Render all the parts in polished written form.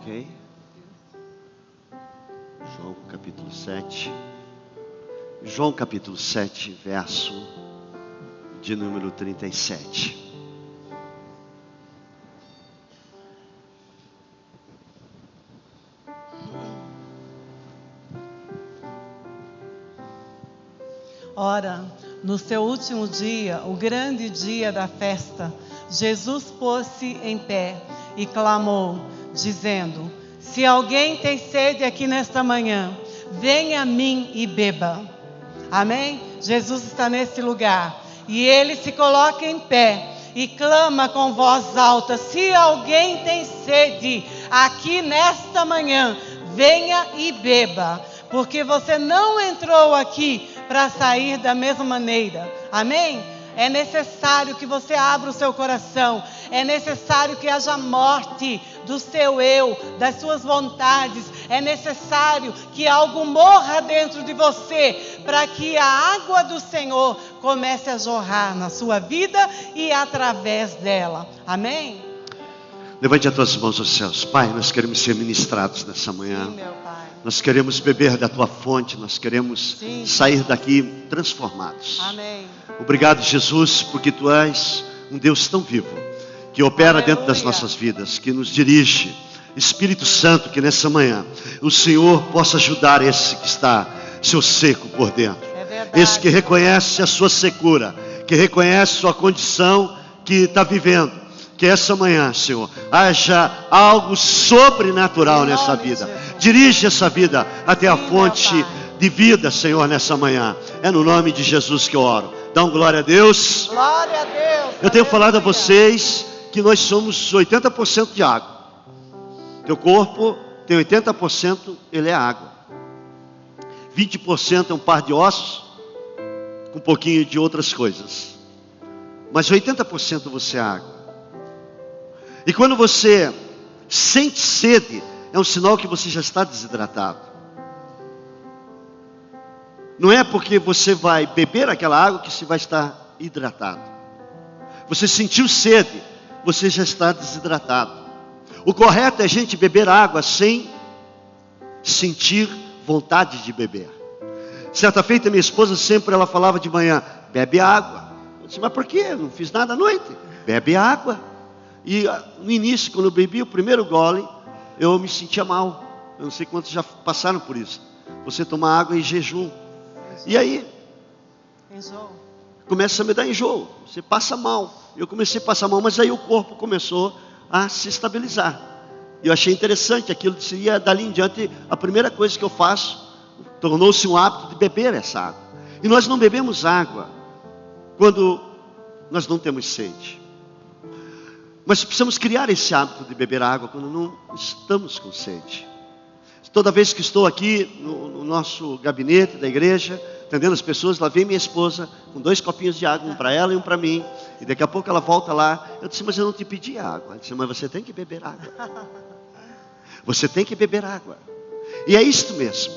Ok? João capítulo 7. João capítulo 7, verso de número 37. Ora, no seu último dia, o grande dia da festa, Jesus pôs-se em pé e clamou, dizendo: se alguém tem sede aqui nesta manhã, venha a mim e beba. Amém? Jesus está nesse lugar e ele se coloca em pé e clama com voz alta: se alguém tem sede aqui nesta manhã, venha e beba, porque você não entrou aqui para sair da mesma maneira. Amém? É necessário que você abra o seu coração. É necessário que haja morte do seu eu, das suas vontades. É necessário que algo morra dentro de você, para que a água do Senhor comece a jorrar na sua vida e através dela. Amém? Levante as tuas mãos aos céus. Pai, nós queremos ser ministrados nessa manhã. Sim, meu Pai. Nós queremos beber da tua fonte. Nós queremos sair daqui transformados. Amém. Obrigado, Jesus, porque tu és um Deus tão vivo, que opera dentro das nossas vidas, que nos dirige. Espírito Santo, que nessa manhã o Senhor possa ajudar esse que está seu seco por dentro. É verdade. Esse que reconhece a sua secura, que reconhece sua condição que está vivendo. Que essa manhã, Senhor, haja algo sobrenatural nessa vida. Dirige essa vida até a fonte de vida, Senhor, nessa manhã. É no nome de Jesus que eu oro. Dá um glória a Deus. Glória a Deus. Eu tenho falado a vocês que nós somos 80% de água. Teu corpo tem 80%, ele é água. 20% é um par de ossos, com um pouquinho de outras coisas. Mas 80% você é água. E quando você sente sede, é um sinal que você já está desidratado. Não é porque você vai beber aquela água que você vai estar hidratado. Você sentiu sede, você já está desidratado. O correto é a gente beber água sem sentir vontade de beber. Certa feita, minha esposa sempre ela falava de manhã: bebe água. Eu disse: mas por quê? Eu não fiz nada à noite. Bebe água. E no início, quando eu bebi o primeiro gole, eu me sentia mal. Eu não sei quantos já passaram por isso. Você toma água em jejum. E aí, começa a me dar enjoo. Você passa mal. Eu comecei a passar mal, mas aí o corpo começou a se estabilizar. E eu achei interessante, aquilo seria dali em diante a primeira coisa que eu faço. Tornou-se um hábito de beber essa água. E nós não bebemos água quando nós não temos sede. Mas precisamos criar esse hábito de beber água quando não estamos com sede. Toda vez que estou aqui no nosso gabinete da igreja, atendendo as pessoas, lá vem minha esposa com 2 copinhos de água, um para ela e um para mim. E daqui a pouco ela volta lá. Eu disse: mas eu não te pedi água. Ela disse: mas você tem que beber água. Você tem que beber água. E é isto mesmo.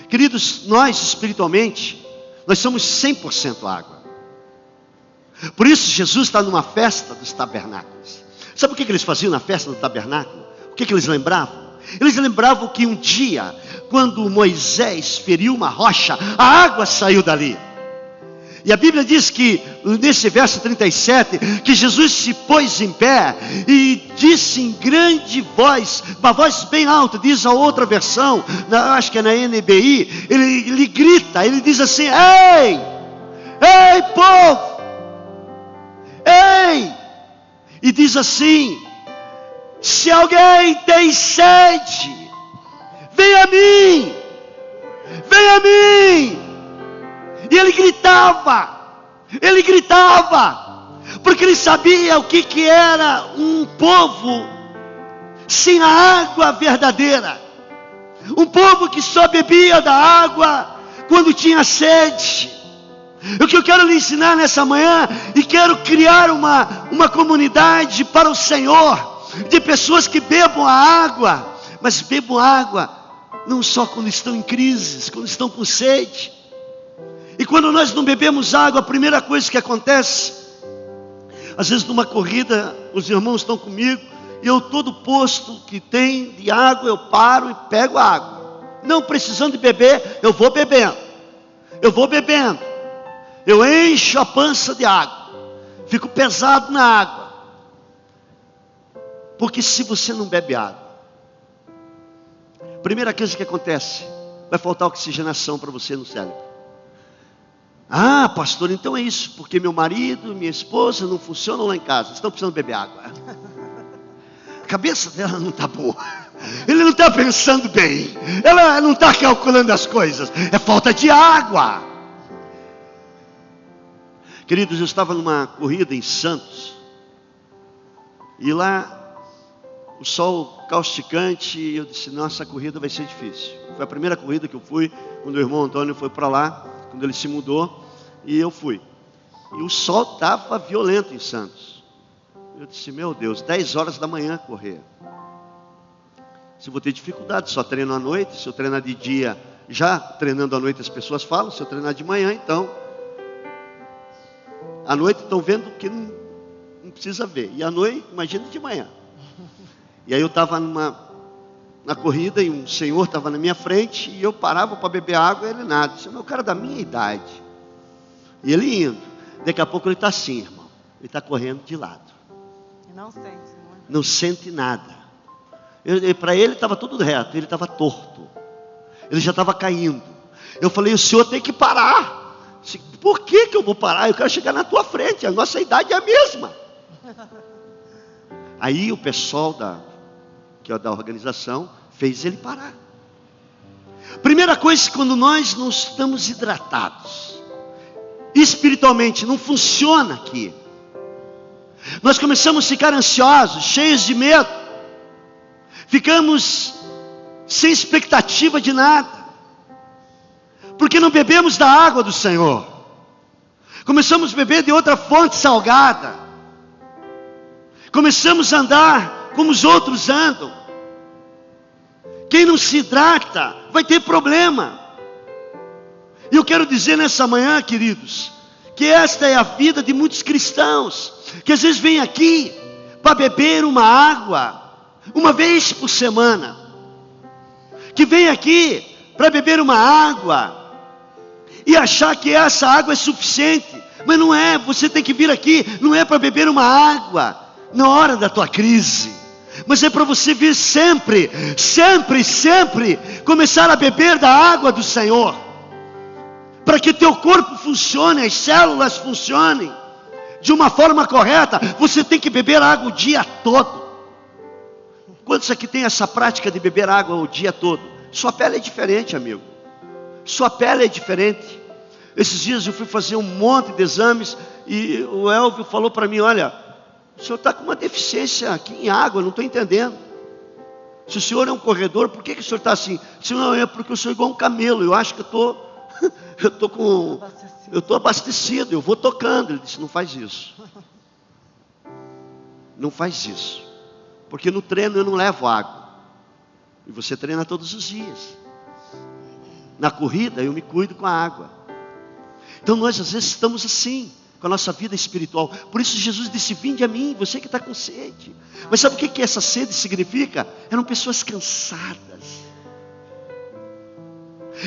Queridos, nós espiritualmente, nós somos 100% água. Por isso Jesus está numa festa dos tabernáculos. Sabe o que eles faziam na festa do tabernáculo? O que eles lembravam? Eles lembravam que um dia, quando Moisés feriu uma rocha, a água saiu dali. E a Bíblia diz que, nesse verso 37, que Jesus se pôs em pé e disse em grande voz, uma voz bem alta, diz a outra versão, acho que é na NBI, ele grita, ele diz assim: ei, ei povo, ei, e diz assim: se alguém tem sede, venha a mim, venha a mim. E ele gritava, porque ele sabia o que era um povo sem a água verdadeira, um povo que só bebia da água quando tinha sede. O que eu quero lhe ensinar nessa manhã, e quero criar uma comunidade para o Senhor, de pessoas que bebam a água, mas bebam água não só quando estão em crises, quando estão com sede. E quando nós não bebemos água, a primeira coisa que acontece, às vezes numa corrida, os irmãos estão comigo, eu todo posto que tem de água, eu paro e pego a água. Não precisando de beber, eu vou bebendo. Eu encho a pança de água. Fico pesado na água. Porque se você não bebe água, primeira coisa que acontece, vai faltar oxigenação para você no cérebro. Ah, pastor, então é isso, porque meu marido, minha esposa não funcionam lá em casa, estão precisando beber água. A cabeça dela não está boa, ele não está pensando bem, ela não está calculando as coisas, é falta de água. Queridos, eu estava numa corrida em Santos, e lá o sol causticante, e eu disse, nossa, a corrida vai ser difícil. Foi a primeira corrida que eu fui, quando o irmão Antônio foi para lá, quando ele se mudou, e eu fui. E o sol estava violento em Santos. Eu disse, meu Deus, 10 horas da manhã correr. Se eu vou ter dificuldade, só treino à noite. Se eu treinar de dia, já treinando à noite as pessoas falam. Se eu treinar de manhã, então à noite estão vendo que não precisa ver. E à noite, imagina de manhã. E aí eu estava na corrida e um senhor estava na minha frente e eu parava para beber água e ele nada. Disse, meu cara da minha idade. E ele indo. Daqui a pouco ele está assim, irmão. Ele está correndo de lado. Não sente, não sente nada. Para ele estava tudo reto, ele estava torto. Ele já estava caindo. Eu falei, o senhor tem que parar. Disse, por que eu vou parar? Eu quero chegar na tua frente, a nossa idade é a mesma. Aí o pessoal da organização fez ele parar. Primeira coisa, quando nós não estamos hidratados, espiritualmente, não funciona aqui. Nós começamos a ficar ansiosos, cheios de medo. Ficamos sem expectativa de nada. Porque não bebemos da água do Senhor. Começamos a beber de outra fonte salgada. Começamos a andar como os outros andam. Quem não se hidrata vai ter problema. E eu quero dizer nessa manhã, queridos, que esta é a vida de muitos cristãos, que às vezes vêm aqui para beber uma água, uma vez por semana, que vem aqui para beber uma água, e achar que essa água é suficiente, mas não é. Você tem que vir aqui, não é para beber uma água na hora da tua crise, mas é para você vir sempre, começar a beber da água do Senhor, para que teu corpo funcione, as células funcionem de uma forma correta. Você tem que beber água o dia todo. Quantos aqui tem essa prática de beber água o dia todo? Sua pele é diferente, amigo. Sua pele é diferente. Esses dias eu fui fazer um monte de exames e o Elvio falou para mim, olha, o senhor está com uma deficiência aqui em água, não estou entendendo. Se o senhor é um corredor, por que o senhor está assim? Se não, é porque eu sou igual um camelo, eu acho que eu estou abastecido, eu vou tocando. Ele disse, não faz isso. Não faz isso. Porque no treino eu não levo água. E você treina todos os dias. Na corrida eu me cuido com a água. Então nós às vezes estamos assim, com a nossa vida espiritual. Por isso Jesus disse, vinde a mim, você que está com sede. Mas sabe o que essa sede significa? Eram pessoas cansadas.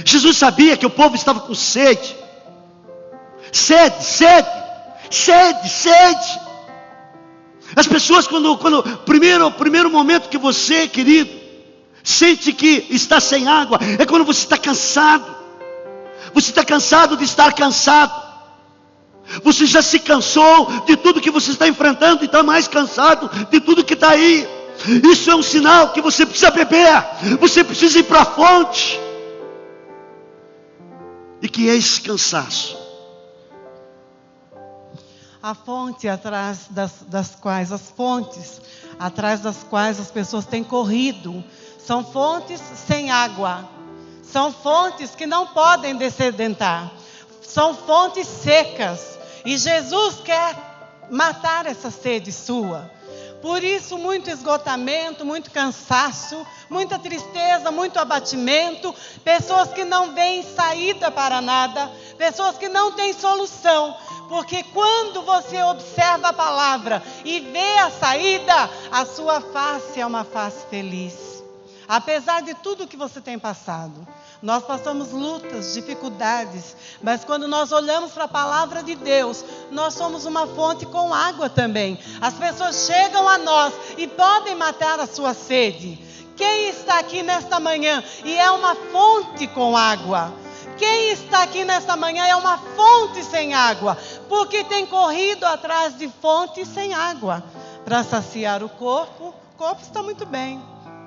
Jesus sabia que o povo estava com sede. Sede. As pessoas quando primeiro momento que você, querido, sente que está sem água, é quando você está cansado. Você está cansado de estar cansado. Você já se cansou de tudo que você está enfrentando e está mais cansado de tudo que está aí. Isso é um sinal que você precisa beber. Você precisa ir para a fonte. E que é esse cansaço? A fonte atrás das quais as pessoas têm corrido, são fontes sem água, são fontes que não podem descedentar, são fontes secas, e Jesus quer matar essa sede sua. Por isso, muito esgotamento, muito cansaço, muita tristeza, muito abatimento, pessoas que não veem saída para nada, pessoas que não têm solução. Porque quando você observa a palavra e vê a saída, a sua face é uma face feliz. Apesar de tudo que você tem passado, nós passamos lutas, dificuldades, mas quando nós olhamos para a palavra de Deus, nós somos uma fonte com água também. As pessoas chegam a nós e podem matar a sua sede. Quem está aqui nesta manhã e é uma fonte com água? Quem está aqui nesta manhã é uma fonte sem água, porque tem corrido atrás de fontes sem água, para saciar o corpo. O corpo está muito bem,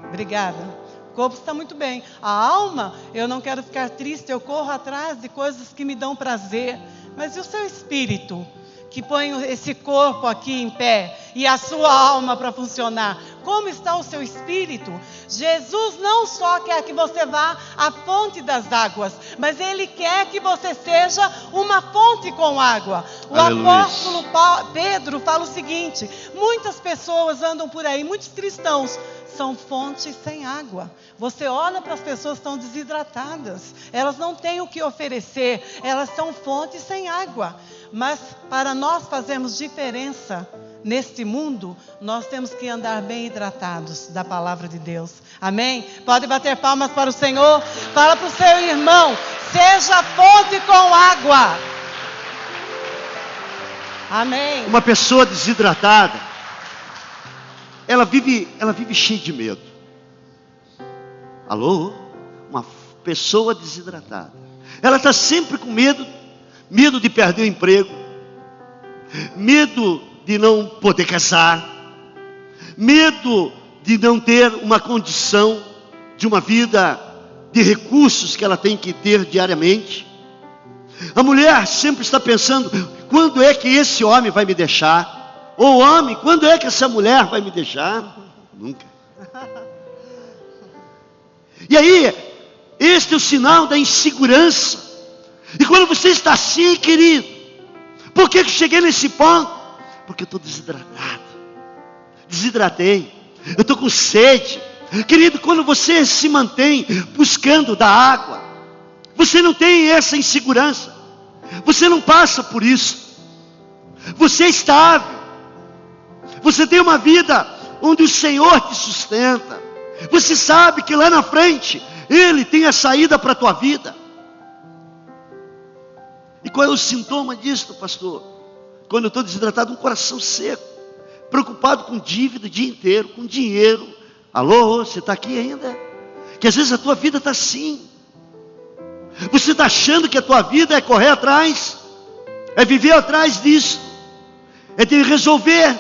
obrigada. O corpo está muito bem. A alma, eu não quero ficar triste, eu corro atrás de coisas que me dão prazer. Mas e o seu espírito, que põe esse corpo aqui em pé e a sua alma para funcionar? Como está o seu espírito? Jesus não só quer que você vá à fonte das águas, mas Ele quer que você seja uma fonte com água. O apóstolo Pedro fala o seguinte: muitas pessoas andam por aí, muitos cristãos, são fontes sem água. Você olha para as pessoas que estão desidratadas, elas não têm o que oferecer, elas são fontes sem água. Mas para nós fazermos diferença neste mundo, nós temos que andar bem hidratados da palavra de Deus. Amém? Pode bater palmas para o Senhor. Fala para o seu irmão: seja fonte com água. Amém. Uma pessoa desidratada, ela vive cheia de medo. Alô? Uma pessoa desidratada, ela está sempre com medo de perder o emprego, medo de não poder casar, medo de não ter uma condição de uma vida de recursos que ela tem que ter diariamente. A mulher sempre está pensando: quando é que esse homem vai me deixar? Ou o homem, quando é que essa mulher vai me deixar? Nunca. E aí, este é o sinal da insegurança. E quando você está assim, querido, por que eu cheguei nesse ponto? Porque eu estou desidratado, desidratei, eu estou com sede. Querido, quando você se mantém buscando da água, você não tem essa insegurança, você não passa por isso, você é estável, você tem uma vida onde o Senhor te sustenta, você sabe que lá na frente Ele tem a saída para a tua vida. E qual é o sintoma disso, pastor? Quando eu estou desidratado, um coração seco, preocupado com dívida o dia inteiro, com dinheiro. Alô, você está aqui ainda? Que às vezes a tua vida está assim. Você está achando que a tua vida é correr atrás, é viver atrás disso, é de resolver,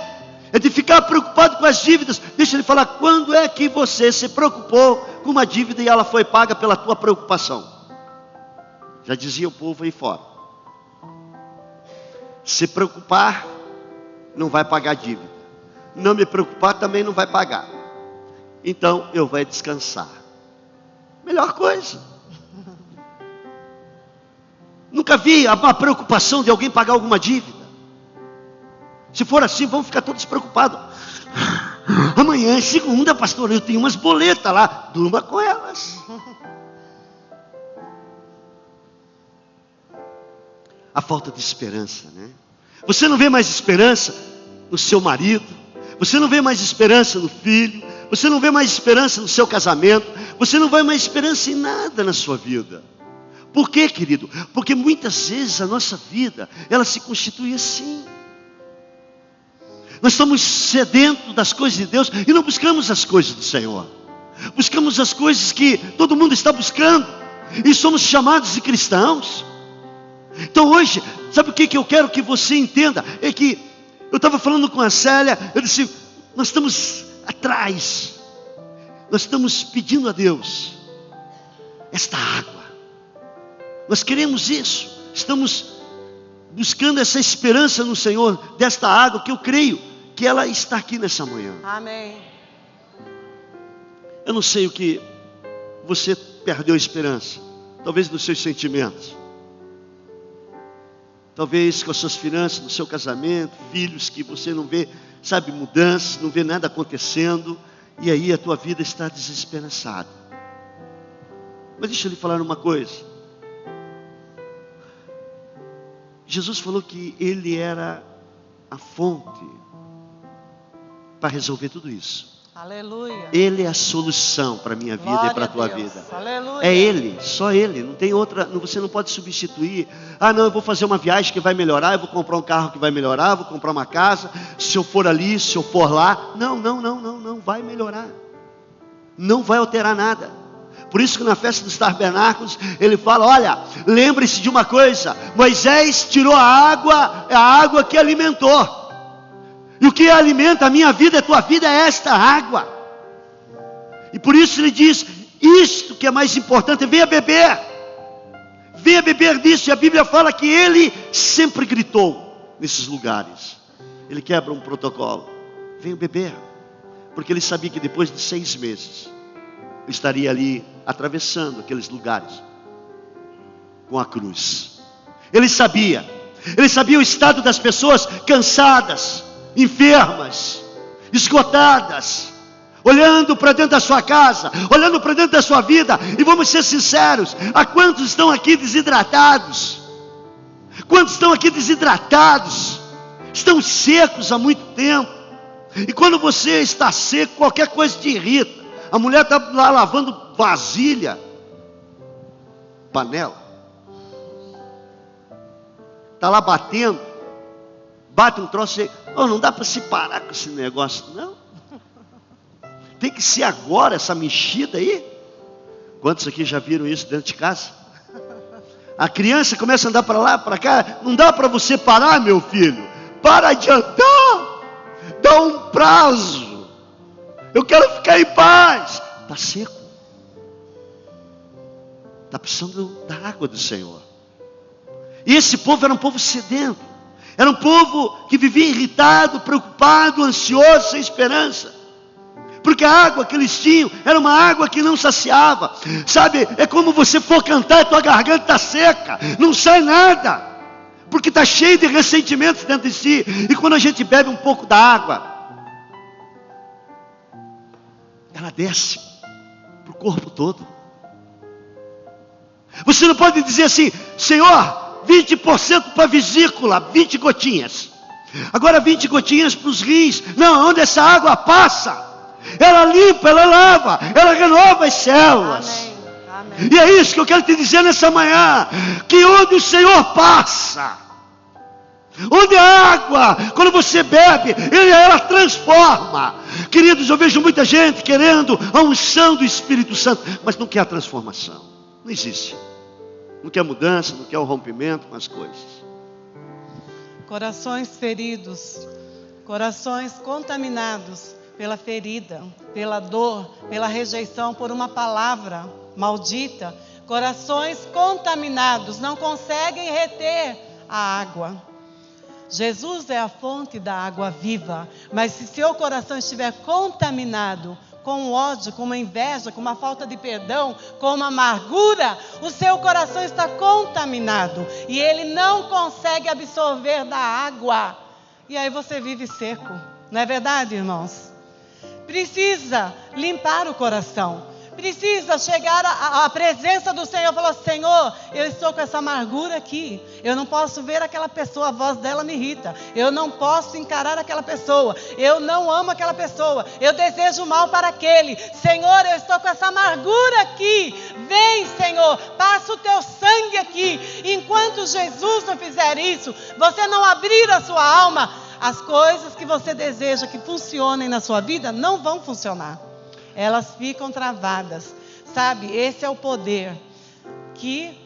é de ficar preocupado com as dívidas. Deixa ele falar: quando é que você se preocupou com uma dívida e ela foi paga pela tua preocupação? Já dizia o povo aí fora: se preocupar, não vai pagar dívida. Não me preocupar, também não vai pagar. Então, eu vou descansar. Melhor coisa. Nunca vi a preocupação de alguém pagar alguma dívida. Se for assim, vamos ficar todos preocupados. Amanhã é segunda, pastor, eu tenho umas boletas lá. Durma com elas. A falta de esperança, né? Você não vê mais esperança no seu marido, você não vê mais esperança no filho, você não vê mais esperança no seu casamento, você não vê mais esperança em nada na sua vida. Por quê, querido? Porque muitas vezes a nossa vida, ela se constitui assim. Nós estamos sedentos das coisas de Deus e não buscamos as coisas do Senhor. Buscamos as coisas que todo mundo está buscando e somos chamados de cristãos. Então hoje, sabe o que eu quero que você entenda? É que eu estava falando com a Célia, eu disse: nós estamos atrás, nós estamos pedindo a Deus esta água, nós queremos isso, estamos buscando essa esperança no Senhor, desta água que eu creio que ela está aqui nessa manhã. Amém. Eu não sei o que você perdeu a esperança, talvez nos seus sentimentos, talvez com as suas finanças, no seu casamento, filhos que você não vê, sabe, mudanças, não vê nada acontecendo, e aí a tua vida está desesperançada. Mas deixa eu lhe falar uma coisa. Jesus falou que Ele era a fonte para resolver tudo isso. Aleluia. Ele é a solução para a minha vida Glória e para a tua a Deus. vida. Aleluia. É Ele, só Ele, não tem outra, você não pode substituir. Ah não, eu vou fazer uma viagem que vai melhorar, eu vou comprar um carro que vai melhorar, eu vou comprar uma casa, se eu for ali, se eu for lá. Não vai melhorar. Não vai alterar nada. Por isso que na festa dos tabernáculos, ele fala, olha, lembre-se de uma coisa, Moisés tirou a água que alimentou. E o que alimenta a minha vida, a tua vida, é esta água. E por isso ele diz, isto que é mais importante, venha beber disso. E a Bíblia fala que ele sempre gritou nesses lugares. Ele quebra um protocolo, venha beber. Porque ele sabia que depois de 6 meses, ele estaria ali atravessando aqueles lugares com a cruz. Ele sabia o estado das pessoas cansadas, enfermas, esgotadas, olhando para dentro da sua casa, olhando para dentro da sua vida. E vamos ser sinceros, há quantos estão aqui desidratados? Quantos estão aqui desidratados? Estão secos há muito tempo. E quando você está seco, qualquer coisa te irrita. A mulher está lá lavando vasilha, panela, está lá batendo, bate um troço e não dá para se parar com esse negócio, não. Tem que ser agora essa mexida aí. Quantos aqui já viram isso dentro de casa? A criança começa a andar para lá, para cá, não dá para você parar, meu filho. Para de andar, dá um prazo. Eu quero ficar em paz. Está seco. Está precisando da água do Senhor. E esse povo era um povo sedento. Era um povo que vivia irritado, preocupado, ansioso, sem esperança. Porque a água que eles tinham era uma água que não saciava. Sabe, é como você for cantar e tua garganta está seca. Não sai nada. Porque está cheio de ressentimentos dentro de si. E quando a gente bebe um pouco da água, ela desce para o corpo todo. Você não pode dizer assim, Senhor, 20% para a vesícula, 20 gotinhas. Agora 20 gotinhas para os rins. Não, onde essa água passa, ela limpa, ela lava, ela renova as células. Amém. E é isso que eu quero te dizer nessa manhã, que onde o Senhor passa, onde a água, quando você bebe, ela transforma. Queridos, eu vejo muita gente querendo a unção do Espírito Santo, mas não quer a transformação. Não existe. Não quer mudança, não quer o rompimento com as coisas. Corações feridos, corações contaminados pela ferida, pela dor, pela rejeição, por uma palavra maldita. Corações contaminados, não conseguem reter a água. Jesus é a fonte da água viva, mas se seu coração estiver contaminado com ódio, com uma inveja, com uma falta de perdão, com uma amargura, o seu coração está contaminado e ele não consegue absorver da água. E aí você vive seco, não é verdade, irmãos? Precisa limpar o coração. Precisa chegar à presença do Senhor e falar, Senhor, eu estou com essa amargura aqui. Eu não posso ver aquela pessoa, a voz dela me irrita. Eu não posso encarar aquela pessoa. Eu não amo aquela pessoa. Eu desejo mal para aquele. Senhor, eu estou com essa amargura aqui. Vem, Senhor, passa o teu sangue aqui. Enquanto Jesus não fizer isso, você não abrir a sua alma, as coisas que você deseja que funcionem na sua vida não vão funcionar. Elas ficam travadas, sabe? Esse é o poder que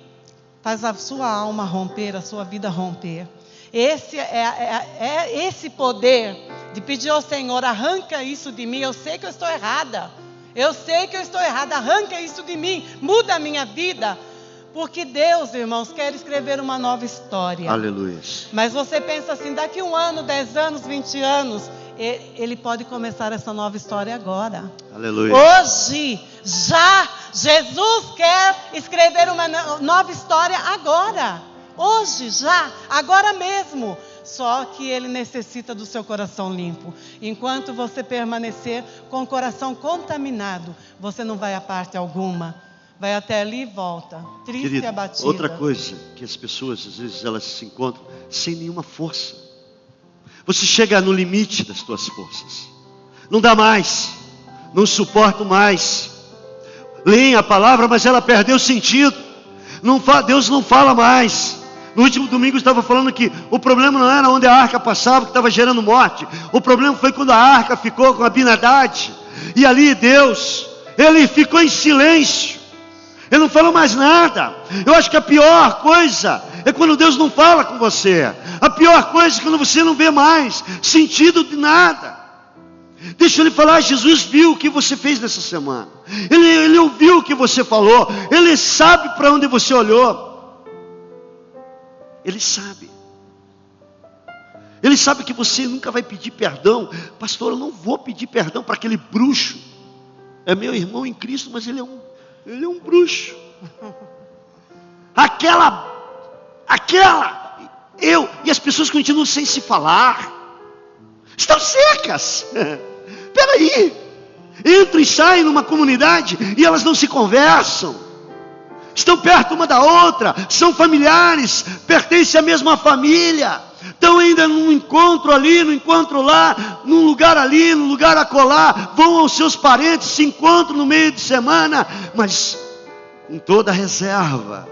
faz a sua alma romper, a sua vida romper. Esse é esse poder de pedir ao Senhor, arranca isso de mim. Eu sei que eu estou errada, arranca isso de mim, muda a minha vida. Porque Deus, irmãos, quer escrever uma nova história. Aleluia. Mas você pensa assim, daqui 1 ano, 10 anos, 20 anos... Ele pode começar essa nova história agora. Aleluia. Hoje, já, Jesus quer escrever uma nova história agora. hoje, já, agora mesmo. Só que Ele necessita do seu coração limpo. Enquanto você permanecer com o coração contaminado, você não vai a parte alguma. Vai até ali e volta, triste Querido, e abatida. outra coisa que as pessoas, às vezes, elas se encontram sem nenhuma força. Você chega no limite das suas forças. Não dá mais. Não suporto mais. Leem a palavra, mas ela perdeu sentido. Deus não fala mais. No último domingo eu estava falando que o problema não era onde a arca passava, que estava gerando morte. O problema foi quando a arca ficou com Abinadab. E ali Deus, Ele ficou em silêncio. Ele não falou mais nada. Eu acho que a pior coisa é quando Deus não fala com você. A pior coisa é quando você não vê mais sentido de nada. Deixa eu lhe falar, Jesus viu o que você fez nessa semana. Ele ouviu o que você falou. Ele sabe para onde você olhou. Ele sabe. Ele sabe que você nunca vai pedir perdão. Pastor, eu não vou pedir perdão para aquele bruxo. É meu irmão em Cristo, mas ele é um bruxo. E as pessoas continuam sem se falar. Estão secas. Peraí. Entram e saem numa comunidade e elas não se conversam. Estão perto uma da outra, são familiares, pertencem à mesma família. Estão ainda num encontro ali, num encontro lá, num lugar ali, num lugar acolá. Vão aos seus parentes, se encontram no meio de semana, mas com toda a reserva.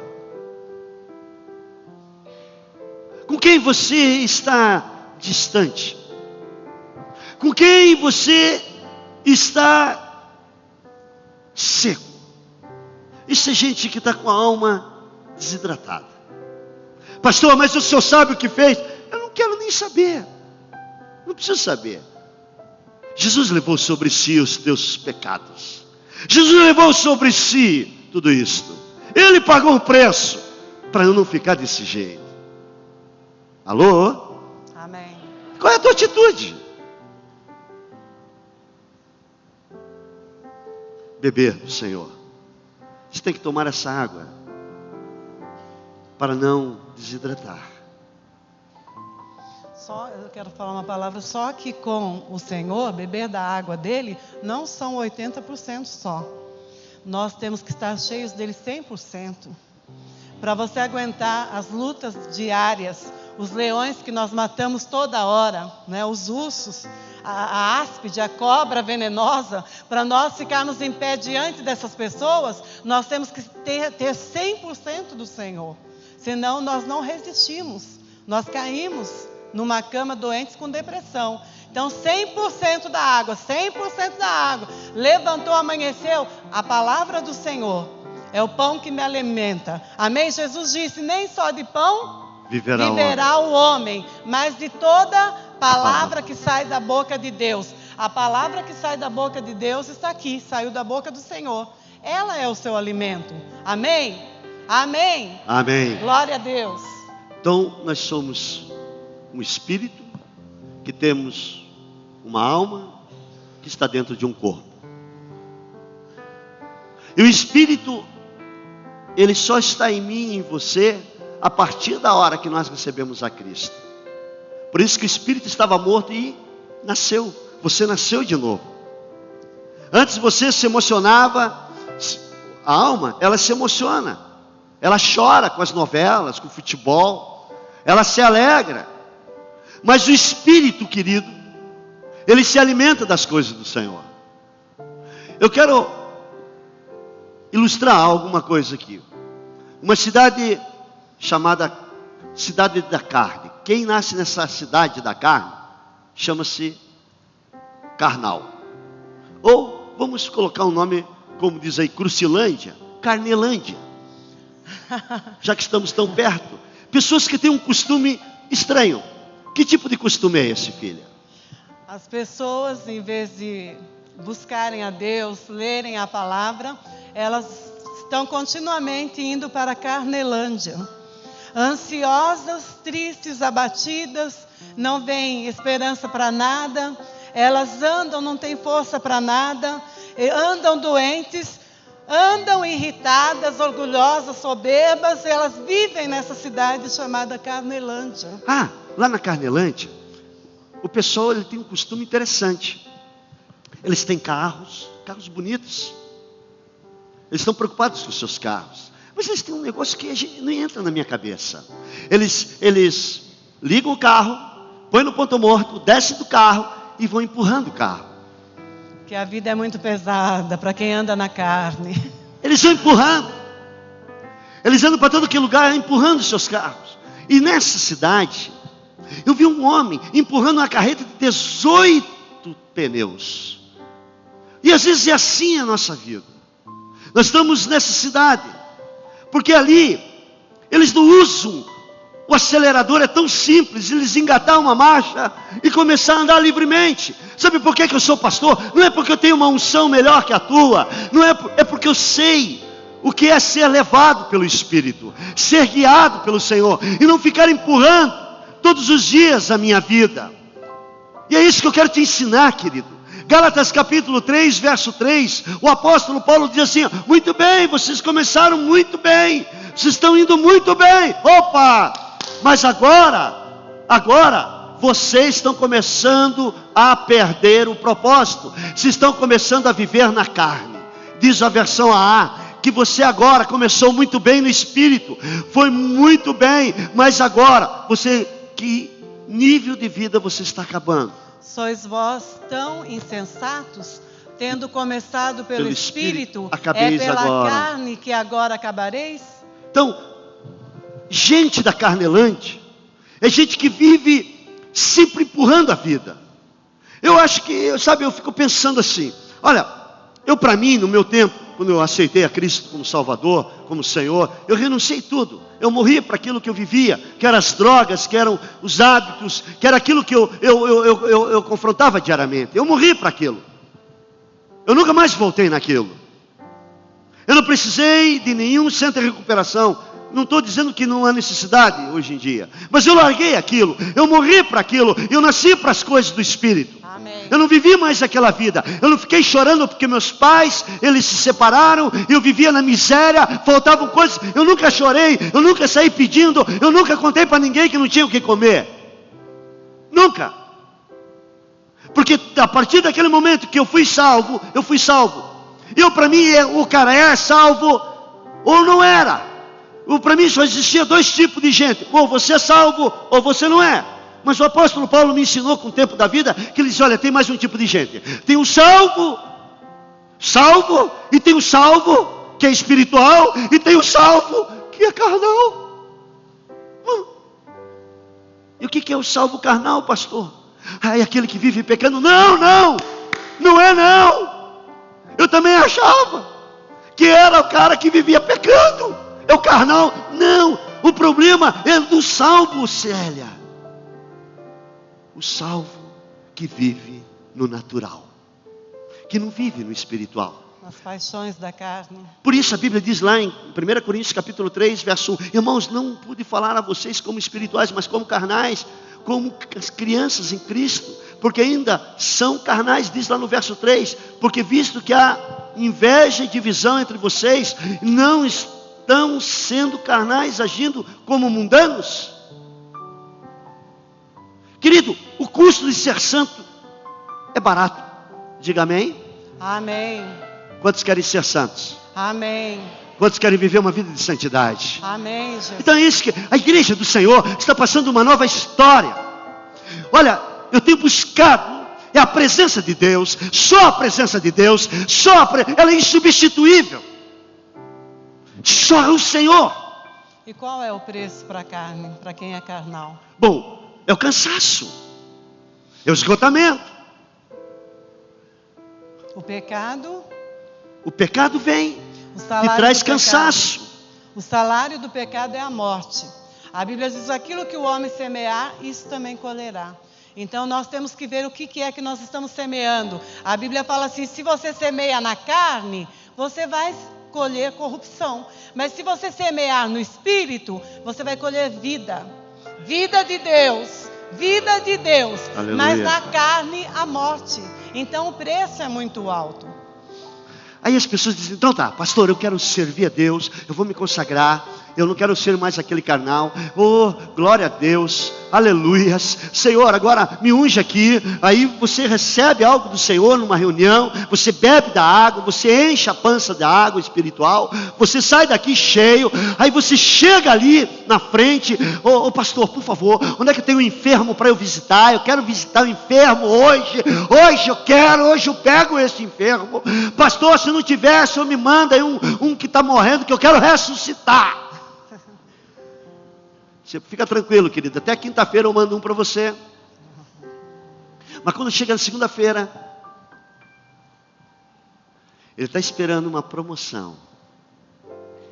Com quem você está distante? Com quem você está seco? Isso é gente que está com a alma desidratada. Pastor, mas o senhor sabe o que fez? Eu não quero nem saber. Não preciso saber. Jesus levou sobre si os teus pecados. Jesus levou sobre si tudo isto. Ele pagou o preço para eu não ficar desse jeito. Alô? Amém. Qual é a tua atitude? Beber do Senhor. Você tem que tomar essa água para não desidratar. Eu quero falar uma palavra, só que com o Senhor, beber da água dele, não são 80% só. Nós temos que estar cheios dele 100%. Para você aguentar as lutas diárias, os leões que nós matamos toda hora, né? Os ursos, a áspide, a cobra venenosa, para nós ficarmos em pé diante dessas pessoas, nós temos que ter 100% do Senhor. Senão nós não resistimos, nós caímos numa cama doentes com depressão. Então 100% da água, 100% da água. Levantou, amanheceu, a palavra do Senhor é o pão que me alimenta. Amém? Jesus disse, nem só de pão viverá o homem, mas de toda palavra que sai da boca de Deus. A palavra que sai da boca de Deus está aqui, saiu da boca do Senhor. Ela é o seu alimento. Amém? Amém? Amém. Glória a Deus. Então nós somos um espírito que temos uma alma que está dentro de um corpo. E o espírito, ele só está em mim e em você a partir da hora que nós recebemos a Cristo. Por isso que o espírito estava morto e nasceu. Você nasceu de novo. Antes você se emocionava, a alma, ela se emociona. Ela chora com as novelas, com o futebol. Ela se alegra. Mas o espírito, querido, ele se alimenta das coisas do Senhor. Eu quero ilustrar alguma coisa aqui. Uma cidade chamada Cidade da Carne. Quem nasce nessa cidade da carne chama-se Carnal. Ou vamos colocar um nome, como diz aí, Crucilândia, Carnelândia. Já que estamos tão perto. Pessoas que têm um costume estranho. Que tipo de costume é esse, filha? As pessoas, em vez de buscarem a Deus, lerem a palavra, elas estão continuamente indo para a Carnelândia. Ansiosas, tristes, abatidas, não veem esperança para nada. Elas andam, não têm força para nada, andam doentes. andam irritadas, orgulhosas, soberbas, elas vivem nessa cidade chamada Carnelândia. Lá na Carnelândia, o pessoal ele tem um costume interessante. Eles têm carros bonitos. Eles estão preocupados com os seus carros. Mas eles têm um negócio que não entra na minha cabeça. Eles ligam o carro, põem no ponto morto, descem do carro e vão empurrando o carro. Que a vida é muito pesada para quem anda na carne. Eles vão empurrando. Eles andam para todo que lugar empurrando os seus carros. E nessa cidade, eu vi um homem empurrando uma carreta de 18 pneus. E às vezes é assim a nossa vida. Nós estamos nessa cidade, porque ali, eles não usam o acelerador, é tão simples, eles engatar uma marcha e começar a andar livremente. Sabe por que eu sou pastor? Não é porque eu tenho uma unção melhor que a tua, é porque eu sei o que é ser levado pelo Espírito, ser guiado pelo Senhor, e não ficar empurrando todos os dias a minha vida. E é isso que eu quero te ensinar, querido. Gálatas capítulo 3, verso 3, o apóstolo Paulo diz assim: muito bem, vocês começaram muito bem, vocês estão indo muito bem, mas agora, vocês estão começando a perder o propósito, vocês estão começando a viver na carne. Diz a versão AA, que você agora começou muito bem no Espírito, foi muito bem, mas agora, que nível de vida você está acabando? Sois vós tão insensatos, tendo começado pelo Espírito, é pela agora. Carne que agora acabareis? Então, gente da Carnelândia é gente que vive sempre empurrando a vida. Eu acho que, eu fico pensando assim, olha, para mim, no meu tempo, quando eu aceitei a Cristo como Salvador, como Senhor, eu renunciei tudo. Eu morri para aquilo que eu vivia, que eram as drogas, que eram os hábitos, que era aquilo que eu confrontava diariamente. Eu morri para aquilo. Eu nunca mais voltei naquilo. Eu não precisei de nenhum centro de recuperação. Não estou dizendo que não há necessidade hoje em dia, mas eu larguei aquilo, eu morri para aquilo, eu nasci para as coisas do Espírito. Amém. Eu não vivi mais aquela vida, eu não fiquei chorando porque meus pais, eles se separaram, eu vivia na miséria, faltavam coisas, eu nunca chorei, eu nunca saí pedindo, eu nunca contei para ninguém que não tinha o que comer, nunca, porque a partir daquele momento que eu fui salvo, para mim o cara é salvo ou não era. Para mim só existia dois tipos de gente, ou você é salvo ou você não é. Mas o apóstolo Paulo me ensinou com o tempo da vida que ele disse: olha, tem mais um tipo de gente. Tem o salvo, e tem o salvo que é espiritual, e tem o salvo que é carnal. E o que é o salvo carnal, pastor? É aquele que vive pecando. Não é não. Eu também achava que era o cara que vivia pecando, é o carnal. Não, o problema é do salvo, Célia. O salvo que vive no natural, que não vive no espiritual, nas paixões da carne. Por isso a Bíblia diz lá em 1 Coríntios capítulo 3, verso 1: irmãos, não pude falar a vocês como espirituais, mas como carnais, como as crianças em Cristo, porque ainda são carnais. Diz lá no verso 3, porque visto que há inveja e divisão entre vocês, não estão sendo carnais, agindo como mundanos. Querido, o custo de ser santo é barato. Diga amém. Amém. Quantos querem ser santos? Amém. Quantos querem viver uma vida de santidade? Amém, Jesus. Então é isso que a igreja do Senhor está passando uma nova história. Olha, eu tenho buscado a presença de Deus, só a presença de Deus, ela é insubstituível. Só o Senhor. E qual é o preço para a carne, para quem é carnal? Bom, é o cansaço, é o esgotamento. O pecado vem e traz cansaço. O salário do pecado é a morte. A Bíblia diz: aquilo que o homem semear, isso também colherá. Então nós temos que ver o que é que nós estamos semeando. A Bíblia fala assim: se você semeia na carne, você vai colher corrupção. Mas se você semear no Espírito, você vai colher vida. Vida de Deus. Aleluia. Mas na carne a morte. Então o preço é muito alto. Aí as pessoas dizem, então tá, pastor, eu quero servir a Deus, eu vou me consagrar, eu não quero ser mais aquele carnal. Oh, glória a Deus, aleluias. Senhor, agora me unge aqui. Aí você recebe algo do Senhor numa reunião, você bebe da água, você enche a pança da água espiritual, você sai daqui cheio. Aí você chega ali na frente, ô pastor, por favor, onde é que tem um enfermo para eu visitar? Eu quero visitar o enfermo hoje hoje eu pego esse enfermo. Pastor, se não tiver, o senhor me manda aí um que está morrendo, que eu quero ressuscitar. Você fica tranquilo, querido, até quinta-feira eu mando um para você. Mas quando chega na segunda-feira, ele está esperando uma promoção.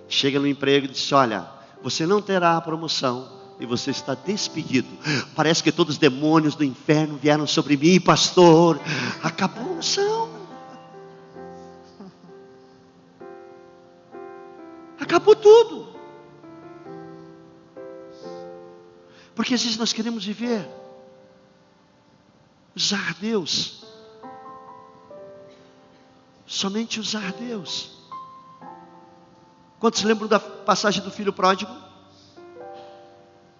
Chega no emprego e diz, olha, você não terá a promoção e você está despedido. Parece que todos os demônios do inferno vieram sobre mim, pastor. Acabou a promoção. Acabou tudo. Porque às vezes nós queremos viver, usar Deus, somente usar Deus. Quantos lembram da passagem do filho pródigo?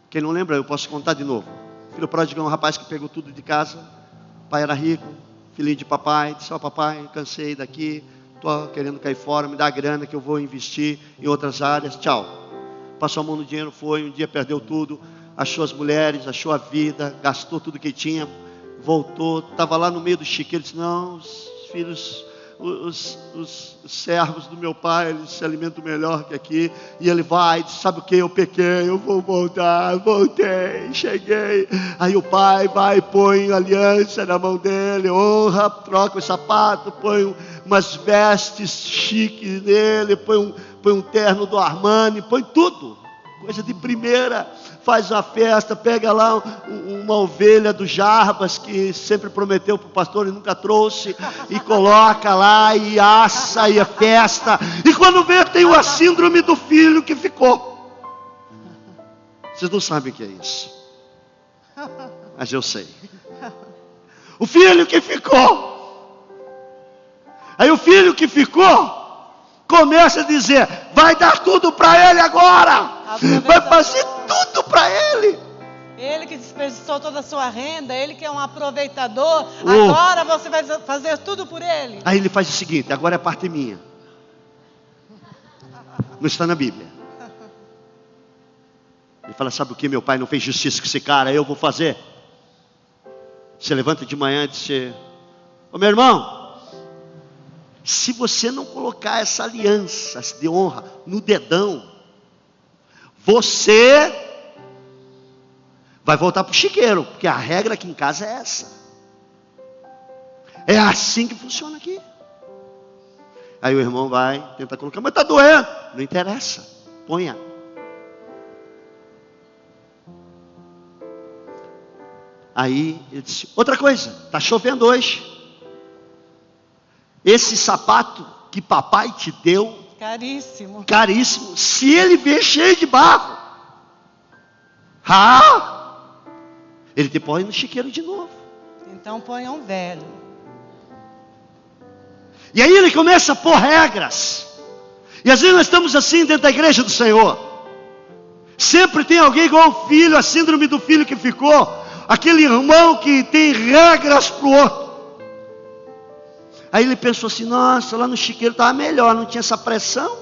Quem não lembra, eu posso contar de novo. O filho pródigo é um rapaz que pegou tudo de casa. O pai era rico, filhinho de papai. Disse, ó papai, cansei daqui, estou querendo cair fora, me dá a grana que eu vou investir em outras áreas. Tchau. Passou a mão no dinheiro, foi, um dia perdeu tudo. Achou as mulheres, achou a vida, gastou tudo que tinha, voltou, estava lá no meio do chiqueiro, disse, não, os filhos, os servos do meu pai, eles se alimentam melhor que aqui. E ele vai, diz, sabe o que, eu pequei, eu vou voltar, voltei, cheguei. Aí o pai vai, põe aliança na mão dele, honra, troca o sapato, põe umas vestes chiques nele, põe um terno do Armani, põe tudo, coisa de primeira. Faz uma festa, pega lá uma ovelha do Jarbas, que sempre prometeu para o pastor e nunca trouxe, e coloca lá, e assa, e é festa. E quando vê, tem a síndrome do filho que ficou. Vocês não sabem o que é isso, mas eu sei. O filho que ficou. Aí o filho que ficou começa a dizer, vai dar tudo para ele agora. Vai fazer tudo para ele. Ele que desperdiçou toda a sua renda, ele que é um aproveitador, agora você vai fazer tudo por ele. Aí ele faz o seguinte, agora é a parte minha. Não está na Bíblia. Ele fala, sabe o que, meu pai não fez justiça com esse cara, eu vou fazer. Você levanta de manhã e diz, ô meu irmão, se você não colocar essa aliança de honra no dedão, você vai voltar para o chiqueiro, porque a regra aqui em casa é essa. É assim que funciona aqui. Aí o irmão vai, tenta colocar, mas está doendo. Não interessa, ponha. Aí ele disse, outra coisa, está chovendo hoje. Esse sapato que papai te deu, caríssimo, se ele ver cheio de barro, ele te põe no chiqueiro de novo. Então ponha um velho. E aí ele começa a pôr regras. E às vezes nós estamos assim dentro da igreja do Senhor. Sempre tem alguém igual o filho, a síndrome do filho que ficou, aquele irmão que tem regras para o outro. Aí ele pensou assim, nossa, lá no chiqueiro estava melhor, não tinha essa pressão.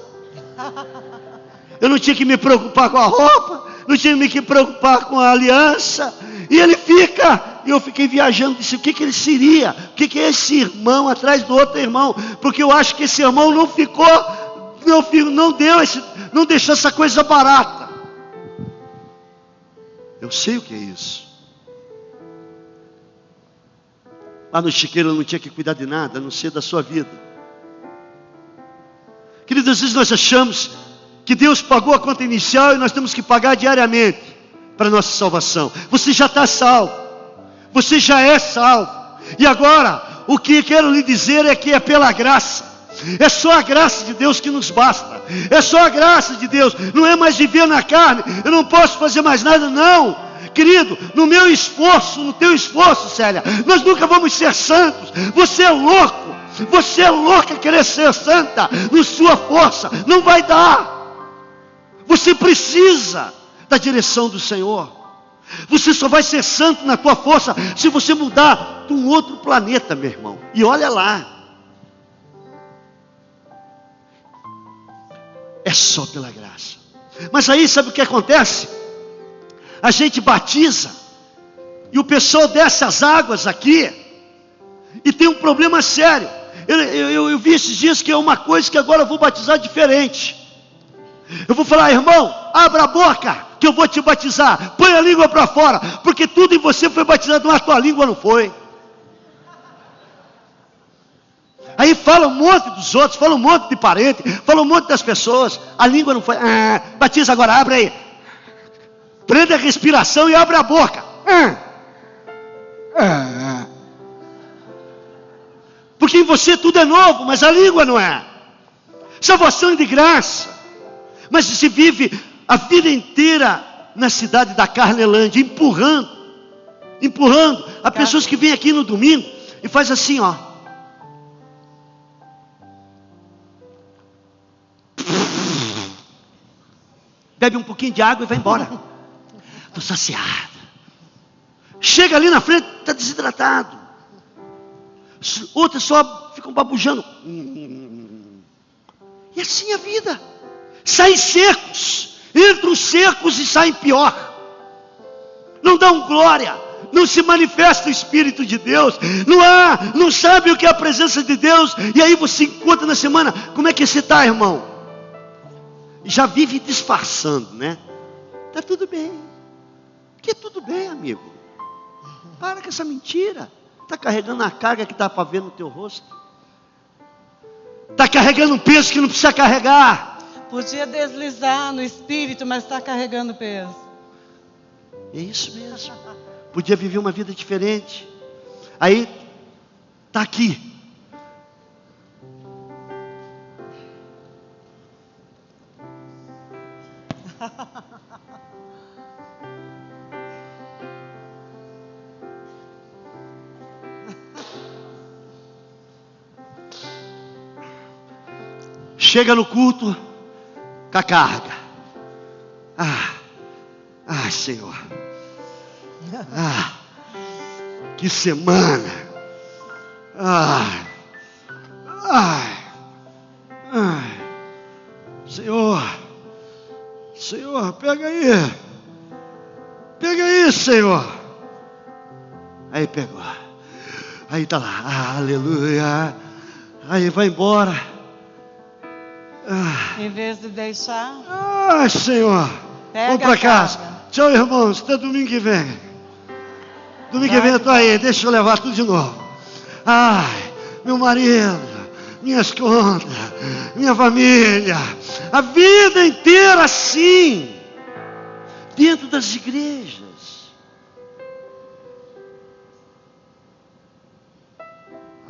Eu não tinha que me preocupar com a roupa, não tinha que me preocupar com a aliança. E ele fica, e eu fiquei viajando, disse, o que ele seria? O que é esse irmão atrás do outro irmão? Porque eu acho que esse irmão não ficou, não deixou essa coisa barata. Eu sei o que é isso. Lá no chiqueiro eu não tinha que cuidar de nada, a não ser da sua vida. Queridos, às vezes nós achamos que Deus pagou a conta inicial e nós temos que pagar diariamente para a nossa salvação. Você já está salvo. Você já é salvo. E agora, o que quero lhe dizer é que é pela graça. É só a graça de Deus que nos basta. É só a graça de Deus. Não é mais viver na carne. Eu não posso fazer mais nada, não. Querido, no meu esforço, no teu esforço, Célia, nós nunca vamos ser santos. Você é louco. Você é louca querer ser santa na sua força. Não vai dar. Você precisa da direção do Senhor. Você só vai ser santo na tua força se você mudar de um outro planeta, meu irmão. E olha lá. É só pela graça. Mas aí sabe o que acontece? A gente batiza e o pessoal desce as águas aqui e tem um problema sério. Eu vi esses dias que é uma coisa que agora eu vou batizar diferente. Eu vou falar, irmão, abra a boca que eu vou te batizar. Põe a língua para fora, porque tudo em você foi batizado, mas a tua língua não foi. Aí fala um monte dos outros, fala um monte de parente, fala um monte das pessoas. A língua não foi. Batiza agora, abre aí. Prende a respiração e abre a boca. Porque em você tudo é novo, mas a língua não é. Salvação é de graça. Mas se vive a vida inteira na cidade da Carnelândia, empurrando. Há pessoas que vêm aqui no domingo e faz assim, ó. Bebe um pouquinho de água e vai embora. Estou saciado. Chega ali na frente, está desidratado. Outras só ficam babujando. E assim é a vida. Saem secos. Entram secos e saem pior. Não dão glória. Não se manifesta o Espírito de Deus. Não sabe o que é a presença de Deus. E aí você encontra na semana. Como é que você está, irmão? Já vive disfarçando, né? Está tudo bem. Que tudo bem, amigo. Para com essa mentira. Está carregando a carga que está para ver no teu rosto. Está carregando um peso que não precisa carregar. Podia deslizar no espírito, mas está carregando peso. É isso mesmo. Podia viver uma vida diferente. Aí, está aqui. Chega no culto com a carga. Senhor. Que semana. Senhor, pega aí. Pega aí, Senhor. Aí pegou. Aí está lá. Aleluia. Aí vai embora. Em vez de deixar. Senhor. Vamos para casa. Tchau, irmãos. Até domingo que vem. Domingo que vem eu estou aí. Deixa eu levar tudo de novo. Meu marido, minhas contas, minha família. A vida inteira assim. Dentro das igrejas.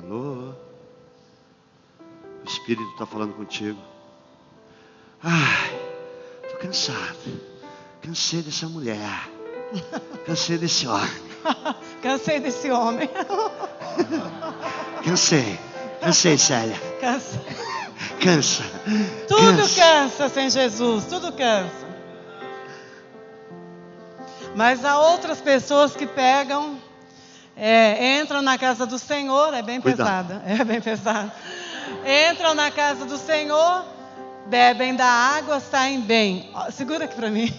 Alô? O Espírito está falando contigo. Estou cansado. Cansei dessa mulher. Cansei desse homem. Cansei desse homem. Cansei, Célia. Cansa. Tudo cansa sem Jesus. Tudo cansa. Mas há outras pessoas que pegam, entram na casa do Senhor. É bem pesada. É bem pesada. Entram na casa do Senhor, bebem da água, saem bem. Segura aqui para mim.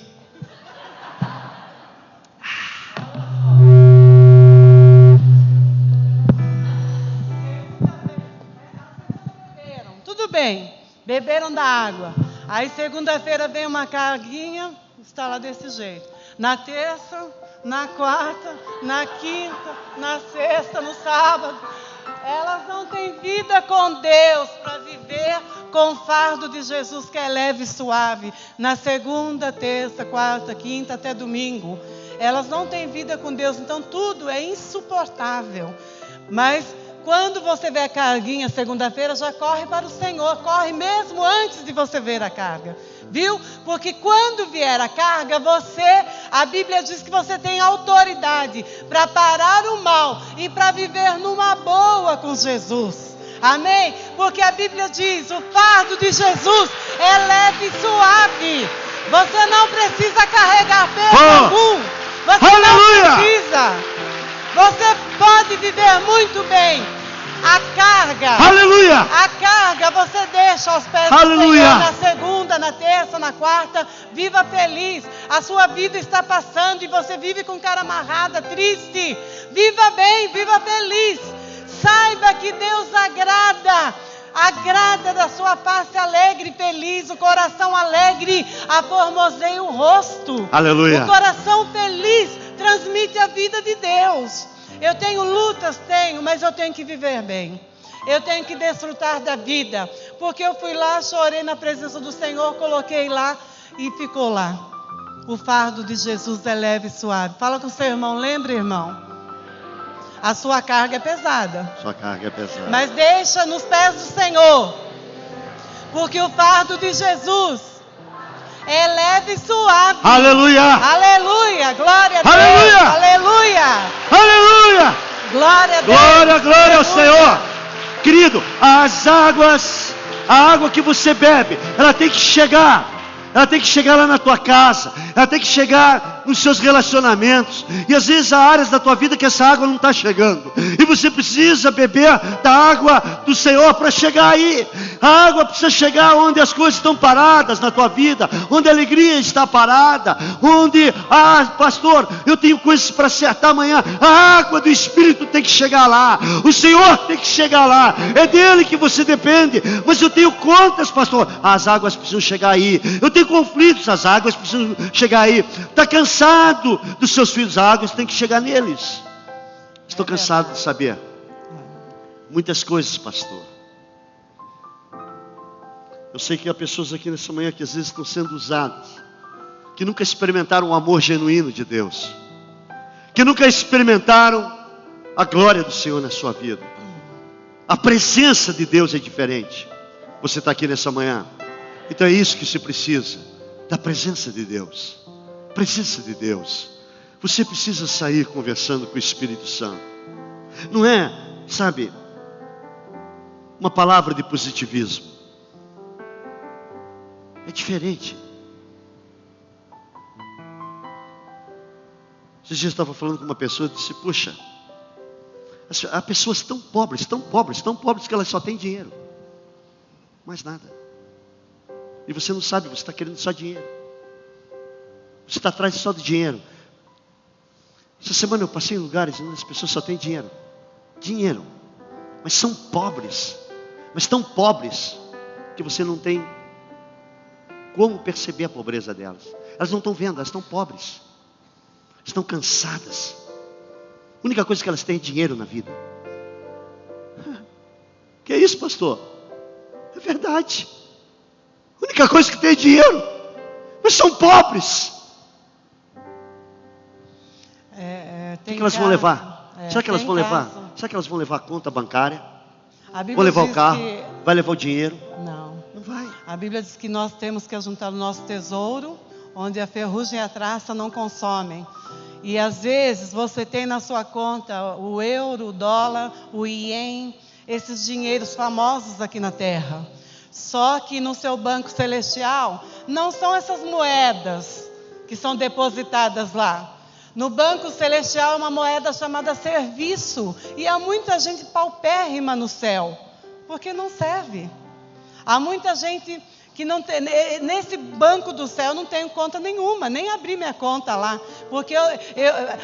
Tudo bem, beberam da água. Aí segunda-feira vem uma carguinha, está lá desse jeito. Na terça, na quarta, na quinta, na sexta, no sábado. Elas não têm vida com Deus para viver com o fardo de Jesus que é leve e suave. Na segunda, terça, quarta, quinta até domingo. Elas não têm vida com Deus, então tudo é insuportável. Mas quando você vê a carguinha segunda-feira, já corre para o Senhor. Corre mesmo antes de você ver a carga. Viu? Porque quando vier a carga, a Bíblia diz que você tem autoridade para parar o mal e para viver numa boa com Jesus. Amém? Porque a Bíblia diz, o fardo de Jesus é leve e suave. Você não precisa carregar peso algum. Você não precisa. Você pode viver muito bem. A carga você deixa aos pés do Senhor na segunda, na terça, na quarta. Viva feliz. A sua vida está passando e você vive com cara amarrada, triste. Viva bem, viva feliz. Saiba que Deus agrada da sua face alegre e feliz, o coração alegre aformoseia o rosto. Aleluia. O coração feliz transmite a vida de Deus. Eu tenho lutas, mas eu tenho que viver bem. Eu tenho que desfrutar da vida, porque eu fui lá, chorei na presença do Senhor, coloquei lá e ficou lá. O fardo de Jesus é leve e suave. Fala com o seu irmão, lembra, irmão? A sua carga é pesada. Sua carga é pesada. Mas deixa nos pés do Senhor, porque o fardo de Jesus é leve e suave. Aleluia! Aleluia! Glória a Deus! Aleluia! Aleluia! Aleluia! Glória a Deus! Glória ao Senhor! Querido, a água que você bebe, ela tem que chegar. Ela tem que chegar lá na tua casa, ela tem que chegar nos seus relacionamentos. E às vezes há áreas da tua vida que essa água não está chegando. E você precisa beber da água do Senhor para chegar aí. A água precisa chegar onde as coisas estão paradas na tua vida, onde a alegria está parada, onde, pastor, eu tenho coisas para acertar amanhã. A água do Espírito tem que chegar lá. O Senhor tem que chegar lá. É dele que você depende. Mas eu tenho contas, pastor. As águas precisam chegar aí. Eu tenho conflitos, as águas precisam chegar aí. Está cansado dos seus filhos, as águas têm que chegar neles. Estou cansado de saber muitas coisas, pastor. Eu sei que há pessoas aqui nessa manhã que às vezes estão sendo usadas, que nunca experimentaram o amor genuíno de Deus, que nunca experimentaram a glória do Senhor na sua vida. A presença de Deus é diferente. Você está aqui nessa manhã. Então é isso que se precisa, da presença de Deus. Presença de Deus. Você precisa sair conversando com o Espírito Santo. Não é, sabe, uma palavra de positivismo. É diferente. Esses dias eu estava falando com uma pessoa e disse, puxa, há pessoas tão pobres que elas só têm dinheiro. Mais nada. E você não sabe, você está querendo só dinheiro. Você está atrás só de dinheiro. Essa semana eu passei em lugares onde as pessoas só têm dinheiro. Dinheiro. Mas são pobres. Mas tão pobres que você não tem como perceber a pobreza delas. Elas não estão vendo, elas estão pobres. Estão cansadas. A única coisa que elas têm é dinheiro na vida. Que é isso, pastor? É verdade. A única coisa que tem é dinheiro. Mas são pobres. O que elas vão levar? Será que elas vão levar? Será que elas vão levar a conta bancária? Vão levar o carro? Vai levar o dinheiro? Não. Não vai. A Bíblia diz que nós temos que ajuntar o nosso tesouro, onde a ferrugem e a traça não consomem. E às vezes você tem na sua conta o euro, o dólar, o ien, esses dinheiros famosos aqui na terra. Só que no seu banco celestial não são essas moedas que são depositadas lá. No banco celestial é uma moeda chamada serviço. E há muita gente paupérrima no céu, porque não serve. Há muita gente que não tem, nesse banco do céu não tenho conta nenhuma, nem abri minha conta lá, porque eu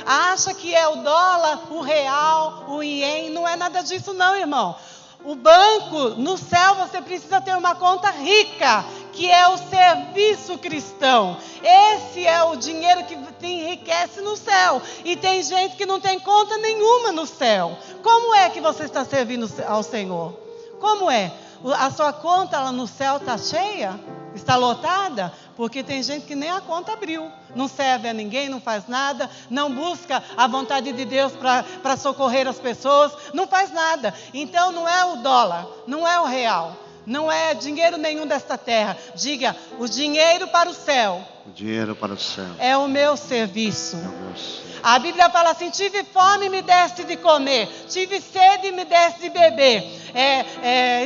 acha que é o dólar, o real, o ien, não é nada disso não, irmão. O banco, no céu você precisa ter uma conta rica, que é o serviço cristão. Esse é o dinheiro que te enriquece no céu. E tem gente que não tem conta nenhuma no céu. Como é que você está servindo ao Senhor? Como é? A sua conta lá no céu está cheia? Está lotada? Porque tem gente que nem a conta abriu. Não serve a ninguém, não faz nada, não busca a vontade de Deus para socorrer as pessoas, não faz nada. Então não é o dólar, não é o real. Não é dinheiro nenhum desta terra. Diga, o dinheiro para o céu. O dinheiro para o céu. É o meu serviço. É o meu serviço. A Bíblia fala assim: tive fome e me deste de comer, tive sede e me deste de beber,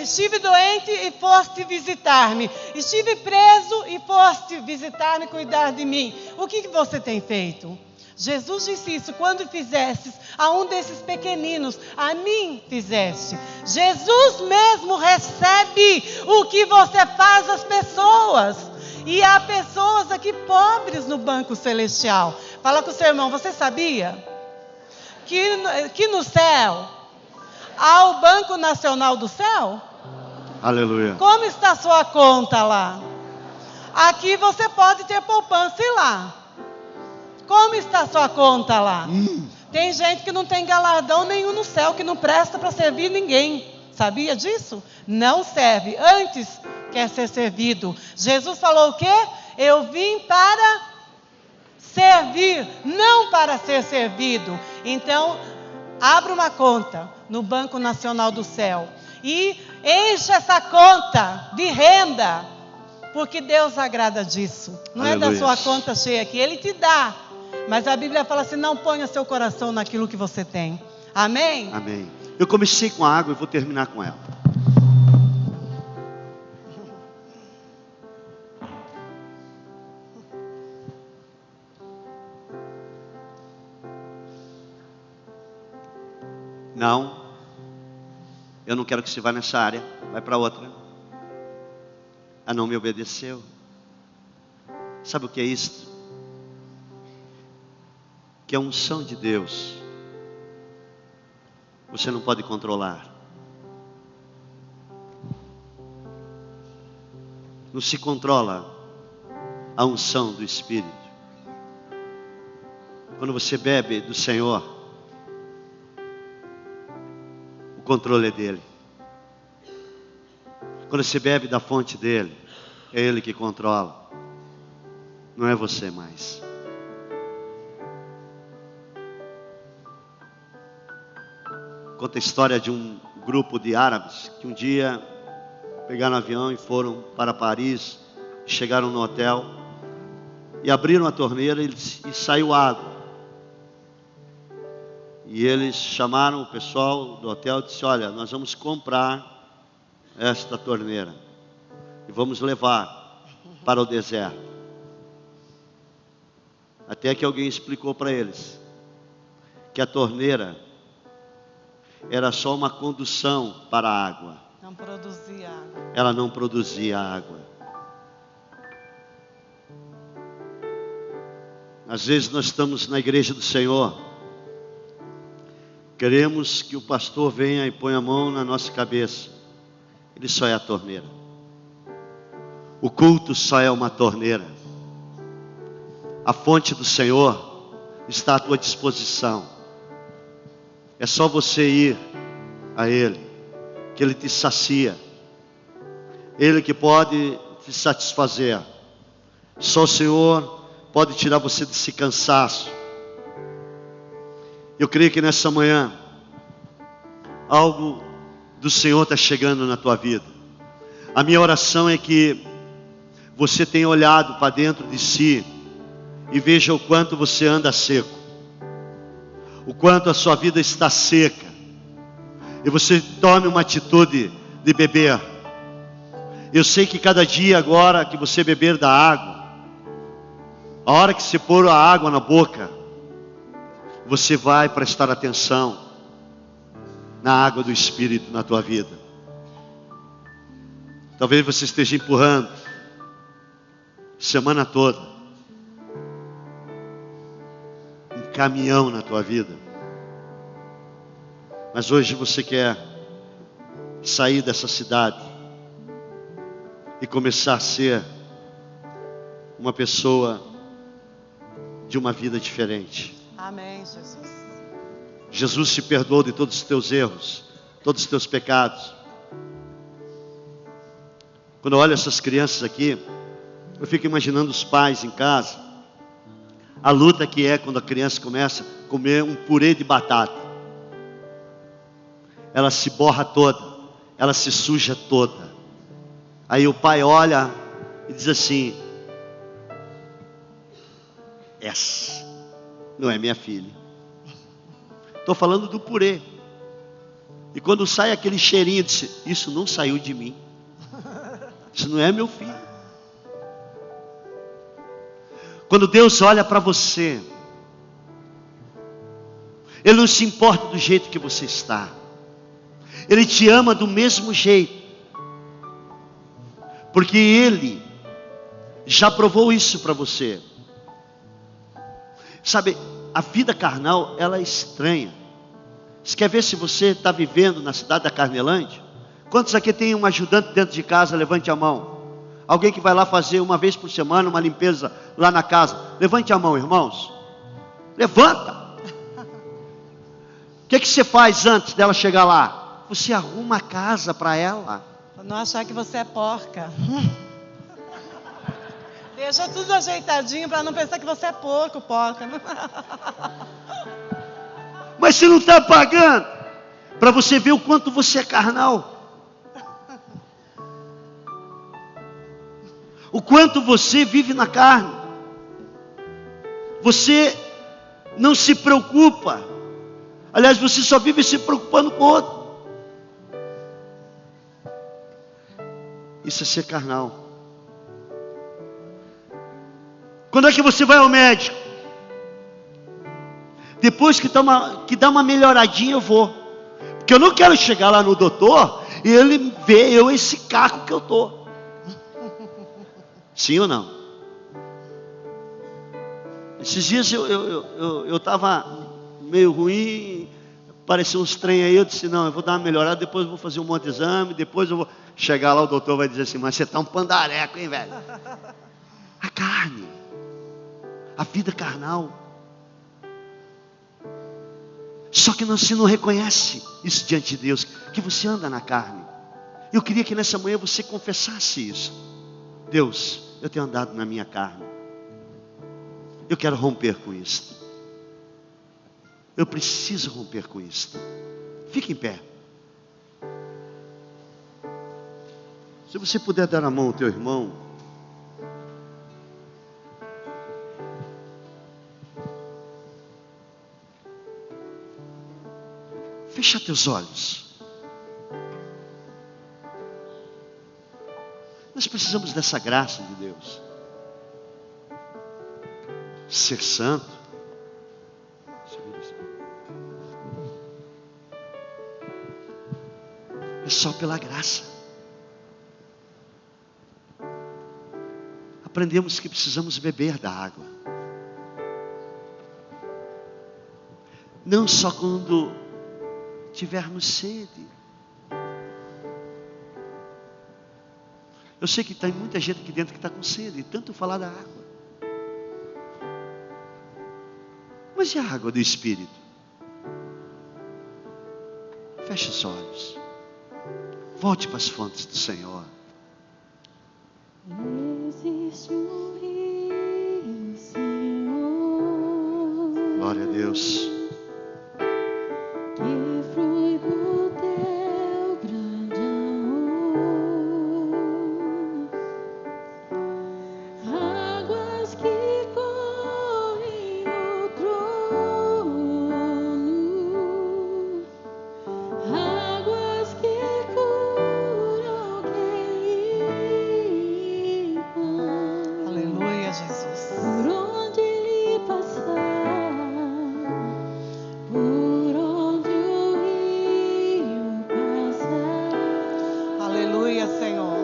estive doente e foste visitar-me, estive preso e foste visitar-me e cuidar de mim. O que você tem feito? Jesus disse isso: quando fizestes a um desses pequeninos, a mim fizeste. Jesus mesmo recebe o que você faz às pessoas. E há pessoas aqui pobres no banco celestial. Fala com o seu irmão: você sabia que no céu há o Banco Nacional do Céu? Aleluia. Como está a sua conta lá? Aqui você pode ter poupança e lá. Como está a sua conta lá? Tem gente que não tem galardão nenhum no céu, que não presta para servir ninguém. Sabia disso? Não serve. Antes quer ser servido. Jesus falou o quê? Eu vim para servir, não para ser servido. Então, abra uma conta no Banco Nacional do Céu e encha essa conta de renda, porque Deus agrada disso. Não Aleluia. É da sua conta cheia que Ele te dá, mas a Bíblia fala assim: não ponha seu coração naquilo que você tem. Amém? Amém. Eu comecei com a água e vou terminar com ela. Não, eu não quero que você vá nessa área, vai para outra. Ah, não me obedeceu. Sabe o que é isto? Que a unção de Deus você não pode controlar. Não se controla a unção do Espírito. Quando você bebe do Senhor, o controle é dele. Quando você bebe da fonte dele, é ele que controla, não é você mais. Conta a história de um grupo de árabes que um dia pegaram um avião e foram para Paris, chegaram no hotel e abriram a torneira e saiu água. E eles chamaram o pessoal do hotel e disse: olha, nós vamos comprar esta torneira e vamos levar para o deserto. Até que alguém explicou para eles que a torneira era só uma condução para a água. Não produzia água. Ela não produzia água. Às vezes nós estamos na igreja do Senhor, queremos que o pastor venha e ponha a mão na nossa cabeça. Ele só é a torneira. O culto só é uma torneira. A fonte do Senhor está à tua disposição. É só você ir a Ele, que Ele te sacia. Ele que pode te satisfazer. Só o Senhor pode tirar você desse cansaço. Eu creio que nessa manhã, algo do Senhor está chegando na tua vida. A minha oração é que você tenha olhado para dentro de si e veja o quanto você anda seco. O quanto a sua vida está seca. E você tome uma atitude de beber. Eu sei que cada dia agora que você beber da água, a hora que você pôr a água na boca, você vai prestar atenção na água do Espírito na tua vida. Talvez você esteja empurrando semana toda um caminhão na tua vida. Mas hoje você quer sair dessa cidade e começar a ser uma pessoa de uma vida diferente. Amém, Jesus. Jesus te perdoou de todos os teus erros, todos os teus pecados. Quando eu olho essas crianças aqui, eu fico imaginando os pais em casa, a luta que é quando a criança começa a comer um purê de batata. Ela se borra toda, ela se suja toda. Aí o pai olha e diz assim: essa não é minha filha. Estou falando do purê. E quando sai aquele cheirinho, disse: isso não saiu de mim. Isso não é meu filho. Quando Deus olha para você, Ele não se importa do jeito que você está. Ele te ama do mesmo jeito. Porque Ele já provou isso para você. Sabe, a vida carnal, ela é estranha. Você quer ver se você está vivendo na cidade da Carnelândia? Quantos aqui tem um ajudante dentro de casa? Levante a mão. Alguém que vai lá fazer uma vez por semana uma limpeza lá na casa. Levante a mão, irmãos. Levanta. O que você faz antes dela chegar lá? Você arruma a casa para ela. Pra não achar que você é porca. Deixa tudo ajeitadinho para não pensar que você é porca. Mas você não está pagando para você ver o quanto você é carnal. O quanto você vive na carne. Você não se preocupa. Aliás, você só vive se preocupando com o outro. Isso é ser carnal. Quando é que você vai ao médico? Depois que dá uma melhoradinha, eu vou. Porque eu não quero chegar lá no doutor e ele ver eu esse caco que eu estou. Sim ou não? Esses dias eu estava meio ruim, apareceu uns trem aí, eu disse: não, eu vou dar uma melhorada, depois eu vou fazer um monte de exame, depois eu vou chegar lá, o doutor vai dizer assim: mas você está um pandareco, hein, velho? A carne, a vida carnal. Só que você não reconhece isso diante de Deus, que você anda na carne. Eu queria que nessa manhã você confessasse isso. Deus, eu tenho andado na minha carne. Eu quero romper com isso. Eu preciso romper com isso. Fique em pé. Se você puder dar a mão ao teu irmão. Fecha teus olhos. Nós precisamos dessa graça de Deus. Ser santo. É só pela graça. Aprendemos que precisamos beber da água. Não só quando tivermos sede. Eu sei que tem muita gente aqui dentro que está com sede, tanto falar da água. Mas e a água do Espírito? Feche os olhos. Volte para as fontes do Senhor. Existe um rio, Senhor. Glória a Deus. Que flui do teu grande amor. Águas que correm no trono. Águas que curam quem limpa. Aleluia, Jesus. Por onde ele passar, por onde o rio passar, Aleluia, Senhor.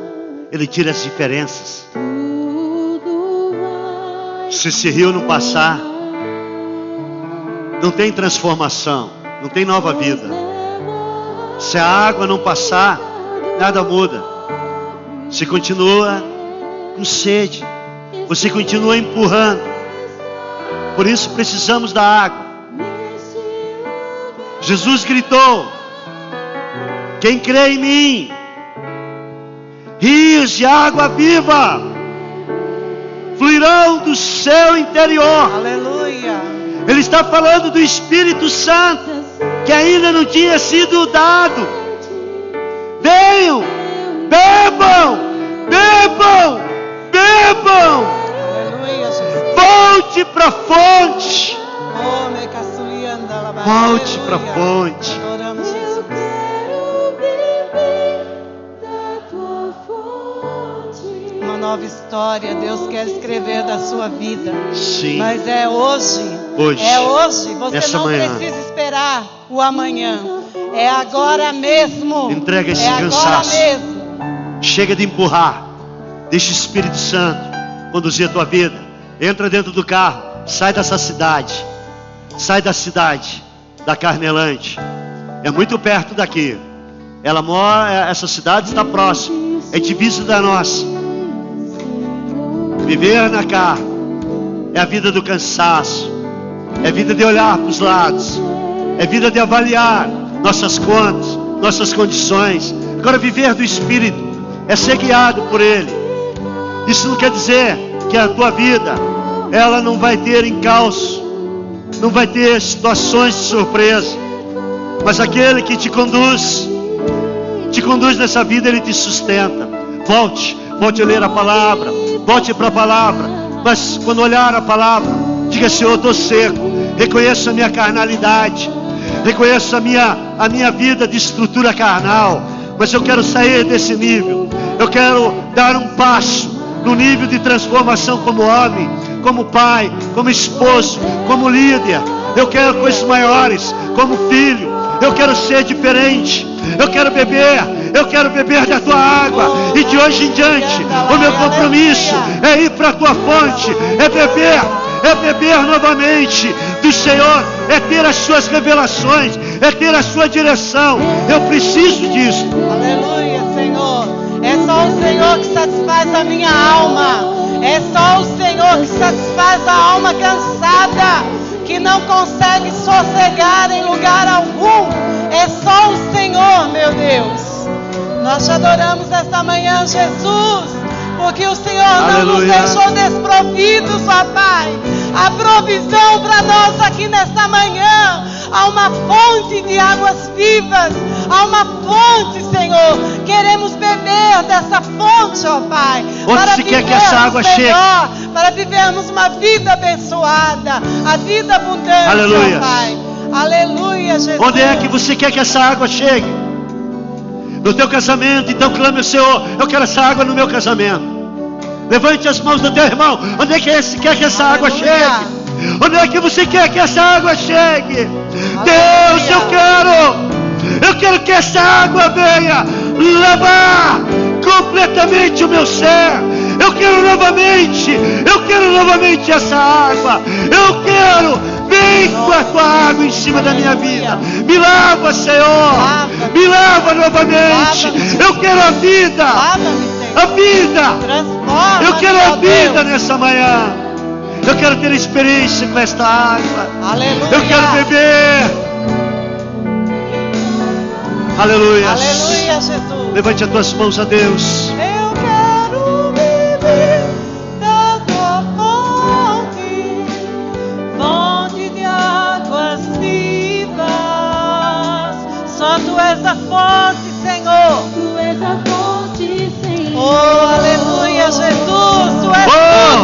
Ele tira as diferenças. tudo vai Se esse rio não passar, não tem transformação, não tem nova vida. Se a água não passar, nada muda. Você continua com sede, você continua empurrando. Por isso precisamos da água. Jesus gritou: quem crê em mim, rios de água viva fluirão do seu interior. Aleluia. Ele está falando do Espírito Santo, que ainda não tinha sido dado. Venham, bebam Bebam, bebam. Aleluia, Jesus. Volte para a fonte. Oh, me caçulianda, lá. Volte para a fonte. Adoramos Jesus. Eu quero beber da tua fonte. Uma nova história Deus quer escrever da sua vida. Sim. Mas é hoje. Hoje. É hoje. Você Essa não manhã. precisa esperar o amanhã. É agora mesmo. Entrega esse agora cansaço. mesmo. Chega de empurrar. Deixa o Espírito Santo conduzir a tua vida. Entra dentro do carro. Sai dessa cidade. Sai da cidade da Carmelante. É muito perto daqui. Ela mora, essa cidade está próxima. É divisa da nossa. Viver na carne é a vida do cansaço. É vida de olhar para os lados. É vida de avaliar nossas contas, nossas condições. Agora viver do Espírito é ser guiado por Ele. Isso não quer dizer que a tua vida ela não vai ter encalço, não vai ter situações de surpresa, mas aquele que te conduz nessa vida, Ele te sustenta. Volte a ler a palavra, volte para a palavra, mas quando olhar a palavra, diga: Senhor, eu estou seco, reconheço a minha carnalidade, reconheço a minha vida de estrutura carnal, mas eu quero sair desse nível, eu quero dar um passo no nível de transformação como homem, como pai, como esposo, como líder. Eu quero coisas maiores, como filho. Eu quero ser diferente. Eu quero beber da tua água. E de hoje em diante, o meu compromisso é ir para a tua fonte, é beber novamente do Senhor, é ter as suas revelações, é ter a sua direção. Eu preciso disso. Aleluia, Senhor. É só o Senhor que satisfaz a minha alma. É só o Senhor que satisfaz a alma cansada, que não consegue sossegar em lugar algum. É só o Senhor, meu Deus. Nós te adoramos esta manhã, Jesus, porque o Senhor não nos deixou desprovidos, ó Pai. A provisão para nós aqui nesta manhã. Há uma fonte de águas vivas. Há uma fonte, Senhor. Queremos beber dessa fonte, ó Pai. Onde se quer que essa água chegue? Para vivermos uma vida abençoada, a vida abundante, Aleluia. ó Pai. Aleluia, Jesus. Onde é que você quer que essa água chegue? No teu casamento, então clame ao Senhor: eu quero essa água no meu casamento. Levante as mãos do teu irmão. Onde é que você quer que essa água chegue? Onde é que você quer que essa água chegue? Deus, eu quero que essa água venha lavar completamente o meu ser. Eu quero novamente essa água. Vem com a tua água em cima da minha vida. Me lava, Senhor. Me lava novamente. Eu quero a vida. A vida. Eu quero a vida nessa manhã. Eu quero ter experiência com esta água. Aleluia. Eu quero beber. Aleluia. Aleluia, Jesus. Levante as tuas mãos a Deus. Eu quero beber da tua fonte, fonte de águas vivas. Só tu és a fonte, Senhor. Tu és a fonte, Senhor. Oh, aleluia, Jesus. Tu és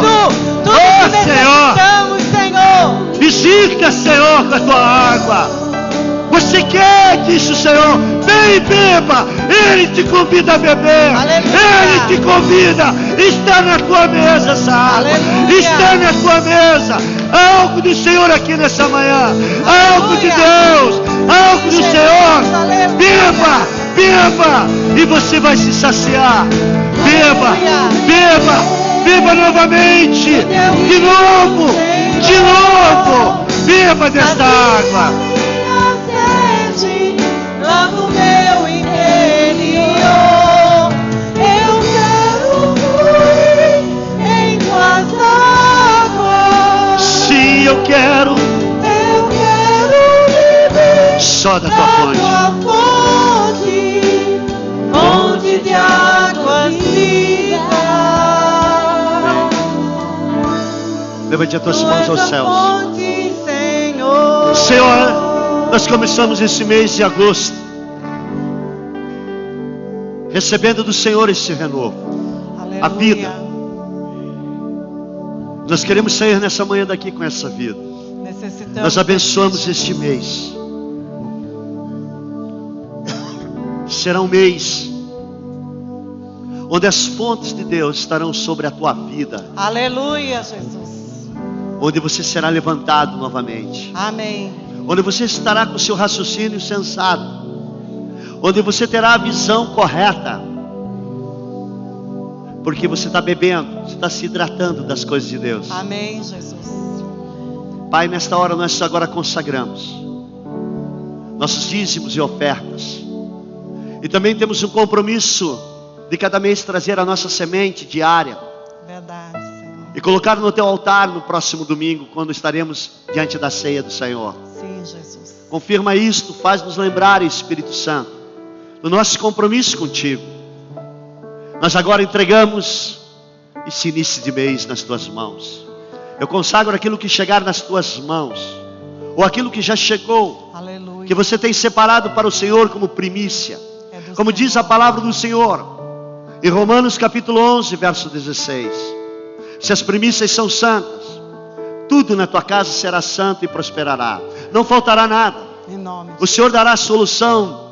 tudo que necessitamos, Senhor. Visita, Senhor, com a tua água. Você quer disso, Senhor? Vem e beba. Ele te convida a beber. Aleluia. Ele te convida. Está na tua mesa essa água. Aleluia. Está na tua mesa. Algo do Senhor aqui nessa manhã. Aleluia. Algo de Deus. Algo do Senhor. Aleluia. Beba. E você vai se saciar. Beba novamente. De novo. Beba desta água. Lá no meu interior, eu quero fluir em tuas águas. Sim, eu quero beber só da tua fonte de águas vivas. Levante as tuas mãos aos céus. Fonte, Senhor. Senhor, nós começamos esse mês de agosto recebendo do Senhor esse renovo. a vida. Nós queremos sair nessa manhã daqui com essa vida. Nós abençoamos este mês. Será um mês onde as fontes de Deus estarão sobre a tua vida. Aleluia, Jesus. Onde você será levantado novamente. Amém. Onde você estará com o seu raciocínio sensato. Onde você terá a visão correta. Porque você está bebendo, você está se hidratando das coisas de Deus. Amém, Jesus. Pai, nesta hora nós agora consagramos nossos dízimos e ofertas. E também temos um compromisso de cada mês trazer a nossa semente diária. Verdade, Senhor. E colocar no teu altar no próximo domingo, quando estaremos diante da ceia do Senhor. Sim, Jesus. Confirma isto, faz-nos lembrar, Espírito Santo, do nosso compromisso contigo. Nós agora entregamos esse início de mês nas tuas mãos. Eu consagro aquilo que chegar nas tuas mãos, ou aquilo que já chegou, Aleluia. que você tem separado para o Senhor como primícia. Como diz a palavra do Senhor, em Romanos capítulo 11, verso 16. Se as primícias são santas, tudo na tua casa será santo e prosperará. Não faltará nada. Em nome de O Senhor dará a solução.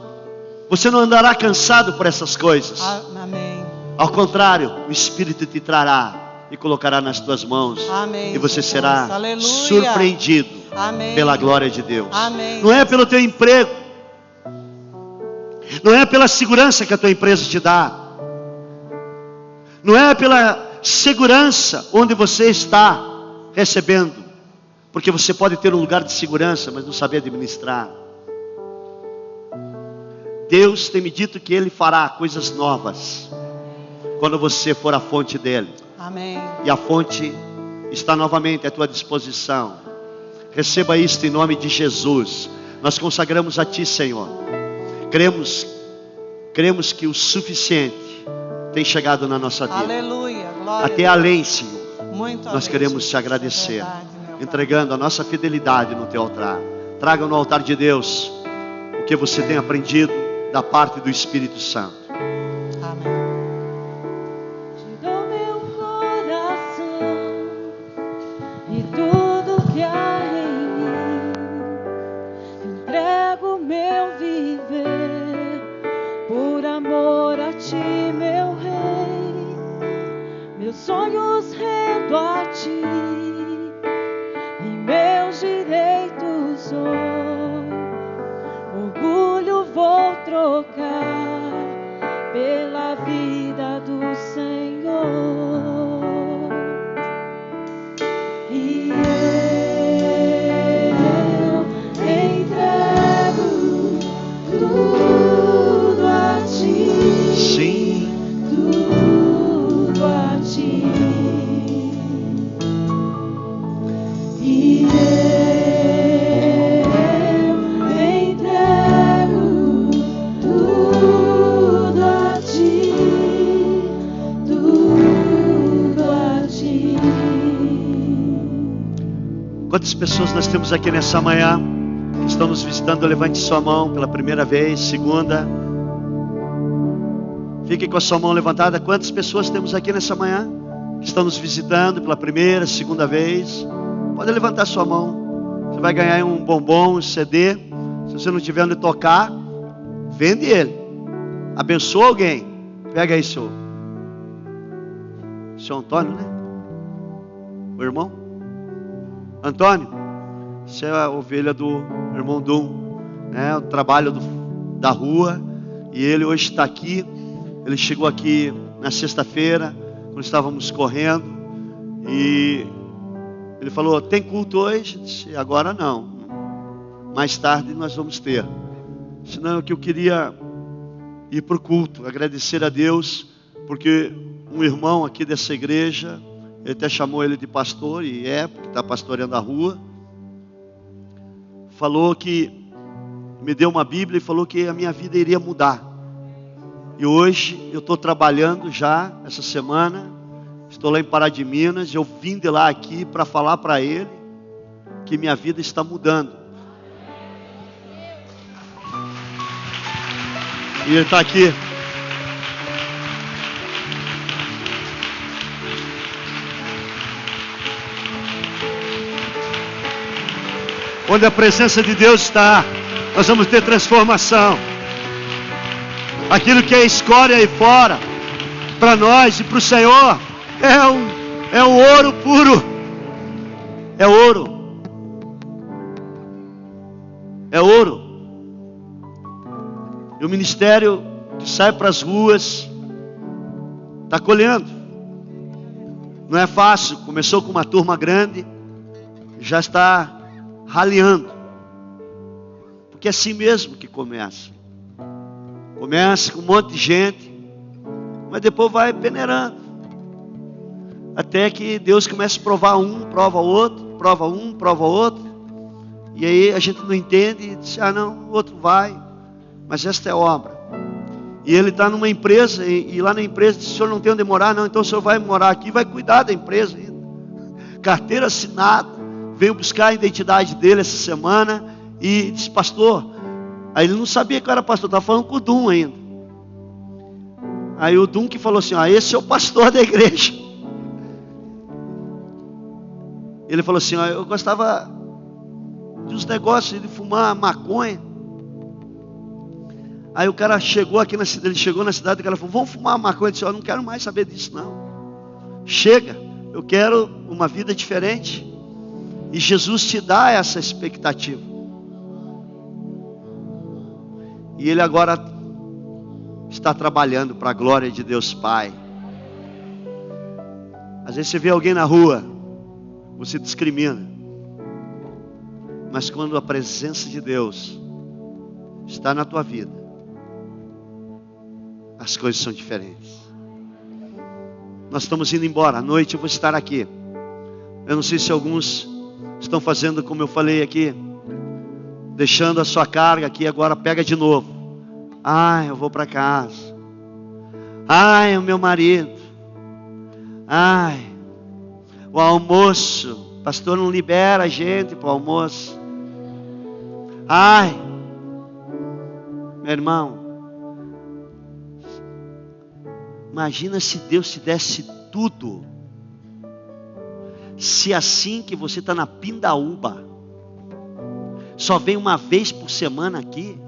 Você não andará cansado por essas coisas. Amém. Ao contrário, o Espírito te trará e colocará nas tuas mãos. Amém, E você Jesus. será Aleluia. surpreendido Amém. pela glória de Deus. Amém. Não é pelo teu emprego. Não é pela segurança que a tua empresa te dá. Não é pela segurança onde você está recebendo. Porque você pode ter um lugar de segurança, mas não saber administrar. Deus tem me dito que Ele fará coisas novas quando você for à fonte dEle. Amém. E a fonte está novamente à tua disposição. Receba isto em nome de Jesus. Nós consagramos a Ti, Senhor. Cremos que o suficiente tem chegado na nossa vida. Aleluia. Glória Até a Deus. além, Senhor. Muito Nós além, queremos Jesus. te agradecer, É verdade, meu Pai. entregando a nossa fidelidade no teu altar. Traga no altar de Deus o que você tem aprendido da parte do Espírito Santo. Amém. Te dou meu coração e tudo que há em mim. Entrego meu viver por amor a Ti, meu Rei. Meus sonhos rendo a Ti e meus direitos hoje. Orgulho vou trocar pela vida do Senhor. E eu entrego tudo a Ti. Sim. Tudo a Ti. E eu entrego tudo a Ti, tudo a Ti. Quantas pessoas nós temos aqui nessa manhã que estão nos visitando? Levante sua mão pela primeira vez, segunda. Fique com a sua mão levantada. Quantas pessoas temos aqui nessa manhã que estão nos visitando pela primeira, segunda vez? Pode levantar sua mão. Você vai ganhar um bombom, um CD. Se você não tiver onde tocar, vende ele. Abençoa alguém. Pega aí, seu Antônio, né? O irmão Antônio, você é a ovelha do irmão Dum, né? O trabalho da rua. E ele hoje está aqui. Ele chegou aqui na sexta-feira, quando estávamos correndo, e ele falou: tem culto hoje? Eu disse: agora não, mais tarde nós vamos ter. Senão é que eu queria ir para o culto, agradecer a Deus, porque um irmão aqui dessa igreja, ele até chamou ele de pastor, e porque está pastoreando a rua, falou que, me deu uma Bíblia e falou que a minha vida iria mudar. E hoje eu estou trabalhando já, essa semana, estou lá em Pará de Minas, e eu vim de lá aqui para falar para ele que minha vida está mudando. E ele está aqui. Onde a presença de Deus está, nós vamos ter transformação. Aquilo que é escória aí fora, para nós e para o Senhor, é um ouro puro. É ouro. É ouro. E o ministério que sai para as ruas está colhendo. Não é fácil. Começou com uma turma grande, já está raleando. Porque é assim mesmo que começa. Começa com um monte de gente, mas depois vai peneirando. Até que Deus começa a provar um, prova o outro, prova um, prova o outro. E aí a gente não entende e diz, não, o outro vai. Mas esta é a obra. E ele está numa empresa, e lá na empresa diz, o senhor não tem onde morar? Não, então o senhor vai morar aqui, vai cuidar da empresa ainda. Carteira assinada. Veio buscar a identidade dele essa semana e disse, pastor. Aí ele não sabia que eu era pastor, estava falando com o Dum ainda. Aí o Dum que falou assim, esse é o pastor da igreja. Ele falou assim, eu gostava de uns negócios de fumar maconha. Aí o cara chegou aqui na cidade, ele chegou na cidade, o cara falou, vamos fumar maconha. Ele disse, eu não quero mais saber disso não. Chega, eu quero uma vida diferente. E Jesus te dá essa expectativa. E ele agora está trabalhando para a glória de Deus Pai. Às vezes você vê alguém na rua, você discrimina. Mas quando a presença de Deus está na tua vida, as coisas são diferentes. Nós estamos indo embora, à noite eu vou estar aqui. Eu não sei se alguns estão fazendo como eu falei aqui, deixando a sua carga aqui, agora pega de novo. Eu vou para casa. O meu marido. O almoço. Pastor não libera a gente para o almoço. Meu irmão, imagina se Deus te desse tudo. Se assim que você está na pindaúba, só vem uma vez por semana aqui,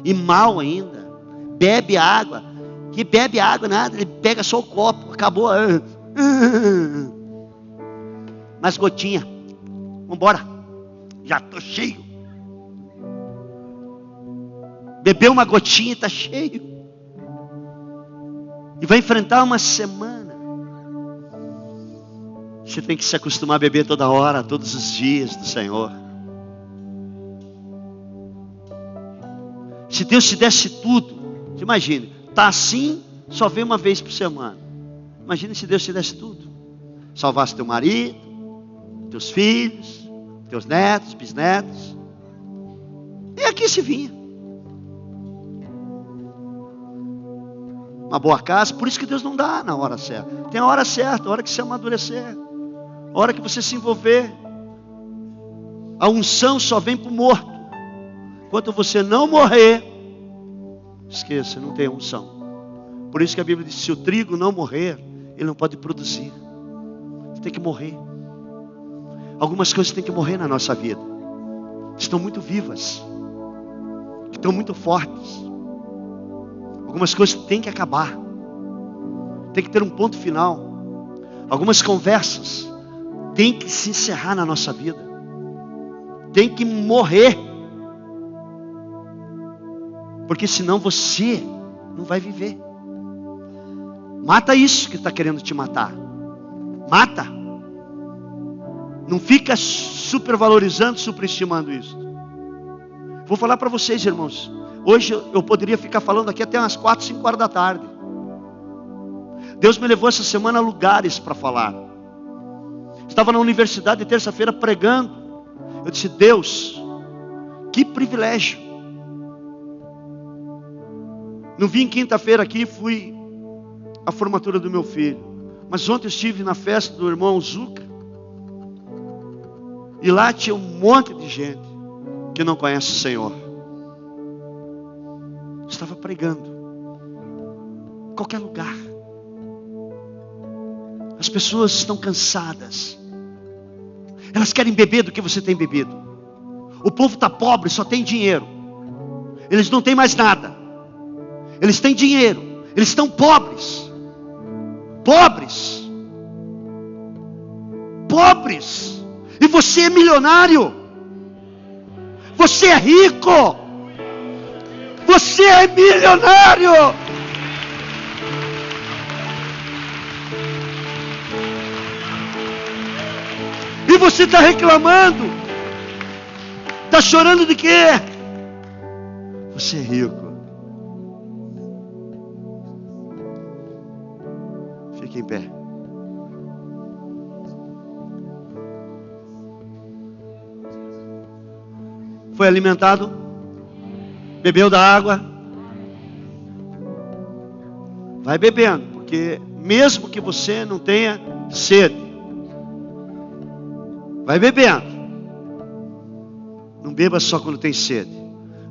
e mal ainda, bebe água, que bebe água nada, ele pega só o copo, acabou, mais gotinha, vamos embora, já estou cheio, bebeu uma gotinha e está cheio, e vai enfrentar uma semana. Você tem que se acostumar a beber toda hora, todos os dias do Senhor. Se Deus te desse tudo, imagine, está assim, só vem uma vez por semana. Imagine se Deus te desse tudo. Salvasse teu marido, teus filhos, teus netos, bisnetos. E aqui se vinha. Uma boa casa, por isso que Deus não dá na hora certa. Tem a hora certa, a hora que você amadurecer. A hora que você se envolver. A unção só vem para o morto. Enquanto você não morrer, esqueça, não tem unção. Por isso que a Bíblia diz, se o trigo não morrer, ele não pode produzir. Você tem que morrer. Algumas coisas têm que morrer na nossa vida. Estão muito vivas. Estão muito fortes. Algumas coisas têm que acabar. Tem que ter um ponto final. Algumas conversas têm que se encerrar na nossa vida. Tem que morrer. Porque senão você não vai viver. Mata isso que está querendo te matar. Mata. Não fica supervalorizando, superestimando isso. Vou falar para vocês, irmãos. Hoje eu poderia ficar falando aqui até umas 4, 5 horas da tarde. Deus me levou essa semana a lugares para falar. Estava na universidade terça-feira pregando. Eu disse, Deus, que privilégio. Não vim quinta-feira aqui, fui à formatura do meu filho. Mas ontem eu estive na festa do irmão Zuca. E lá tinha um monte de gente que não conhece o Senhor. Estava pregando. Em qualquer lugar. As pessoas estão cansadas. Elas querem beber do que você tem bebido. O povo está pobre, só tem dinheiro. Eles não têm mais nada. Eles têm dinheiro. Eles estão pobres. Pobres. Pobres. E você é milionário. Você é rico. Você é milionário. E você está reclamando. Está chorando de quê? Você é rico. Fique em pé. Foi alimentado? Bebeu da água? Vai bebendo, porque mesmo que você não tenha sede, vai bebendo. Não beba só quando tem sede.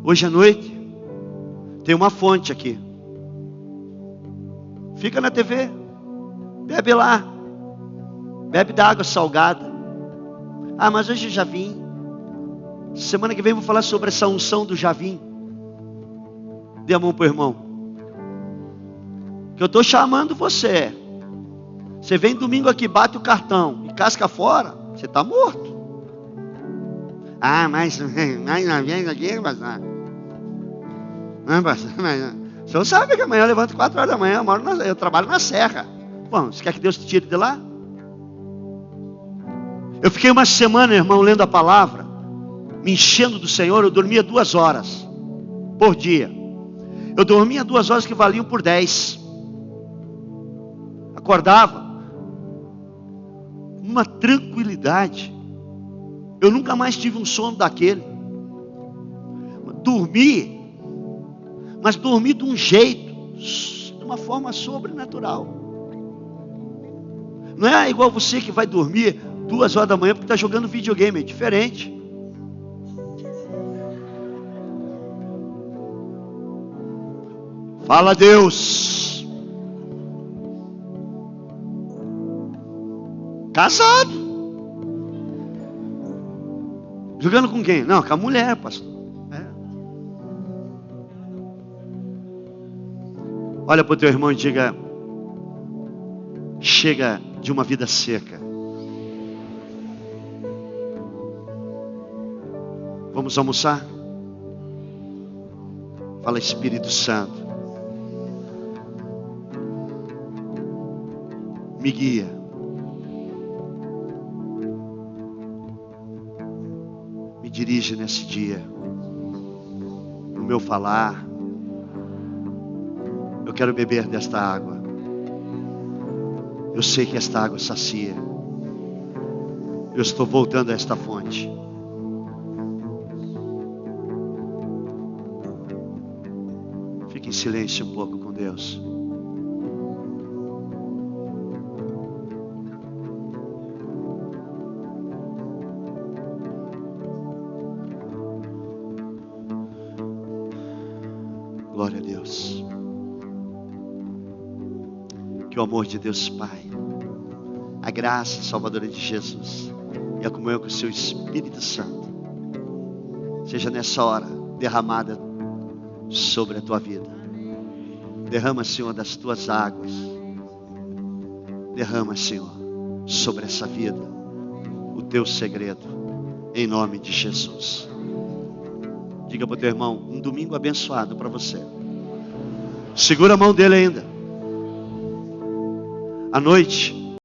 Hoje à noite tem uma fonte aqui. Fica na TV. Bebe lá. Bebe da água salgada. Ah, mas hoje eu já vim. Semana que vem eu vou falar sobre essa unção do Javim. Dê a mão para o irmão. Que eu estou chamando você. Você vem domingo aqui, bate o cartão e casca fora, você está morto. Ah, mas uma vez aqui, pastor. O senhor sabe que amanhã eu levanto 4 horas da manhã, eu trabalho na serra. Bom, você quer que Deus te tire de lá? Eu fiquei uma semana, irmão, lendo a palavra, me enchendo do Senhor. Eu dormia 2 horas por dia. Eu dormia 2 horas que valiam por 10. Acordava uma tranquilidade. Eu nunca mais tive um sono daquele. Dormi, mas dormi de um jeito, de uma forma sobrenatural. Não é igual você que vai dormir 2 horas da manhã porque está jogando videogame, é diferente. Fala, Deus. Casado. Jogando com quem? Não, com a mulher, pastor. É. Olha para o teu irmão e diga: chega de uma vida seca. Vamos almoçar? Fala, Espírito Santo, me guia. Me dirige nesse dia. No meu falar. Eu quero beber desta água. Eu sei que esta água sacia. Eu estou voltando a esta fonte. Fique em silêncio um pouco com Deus. Glória a Deus. Que o amor de Deus Pai, a graça salvadora de Jesus e a comunhão com o seu Espírito Santo seja nessa hora derramada sobre a tua vida. Derrama, Senhor, das tuas águas. Derrama, Senhor, sobre essa vida o teu segredo, em nome de Jesus. Diga para o teu irmão: um domingo abençoado para você. Segura a mão dele ainda. À noite,